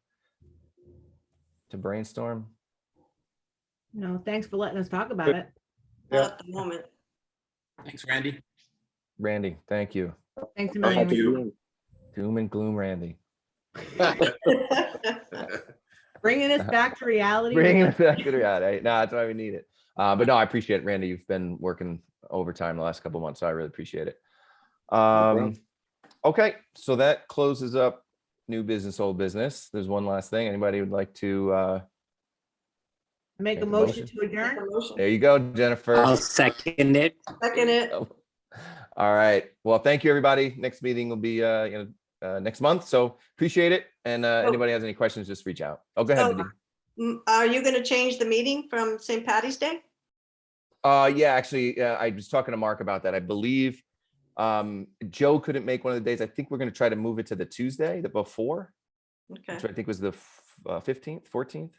to brainstorm? No, thanks for letting us talk about it. Not at the moment. Thanks, Randy. Randy, thank you. Thanks a million. Doom and gloom, Randy. Bringing us back to reality. Bringing us back to reality. No, that's why we need it. But no, I appreciate it, Randy. You've been working overtime the last couple of months, so I really appreciate it. Okay, so that closes up new business, old business. There's one last thing. Anybody would like to Make a motion to adjourn. There you go, Jennifer. I'll second it. Second it. All All right. Well, thank you, everybody. Next meeting will be next month. So appreciate it. And anybody has any questions, just reach out. Oh, go ahead. So, Nadine. Are you going to change the meeting from St. Patty's Day? Yeah, actually, I was talking to Mark about that. I believe Joe couldn't make one of the days. I think we're going to try to move it to the Tuesday, the before, Okay. which I think was the 15th, 14th,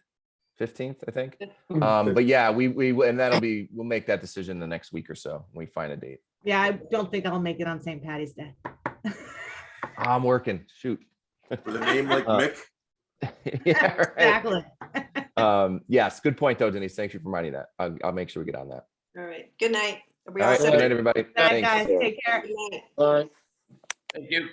15th, I think. But yeah, and we'll make that decision the next week or so when we find a date. Yeah, I don't think I'll make it on St. Patty's Day. I'm working. Shoot. With a name like Mick. Yeah, right. Exactly. Yes, good point though, Denise. Thank you for reminding that. I'll make sure we get on that. All right. Good night. Are we All all right. set? Good night, everybody. Bye, Thanks. guys. Take care. Good night. Bye. Thank you.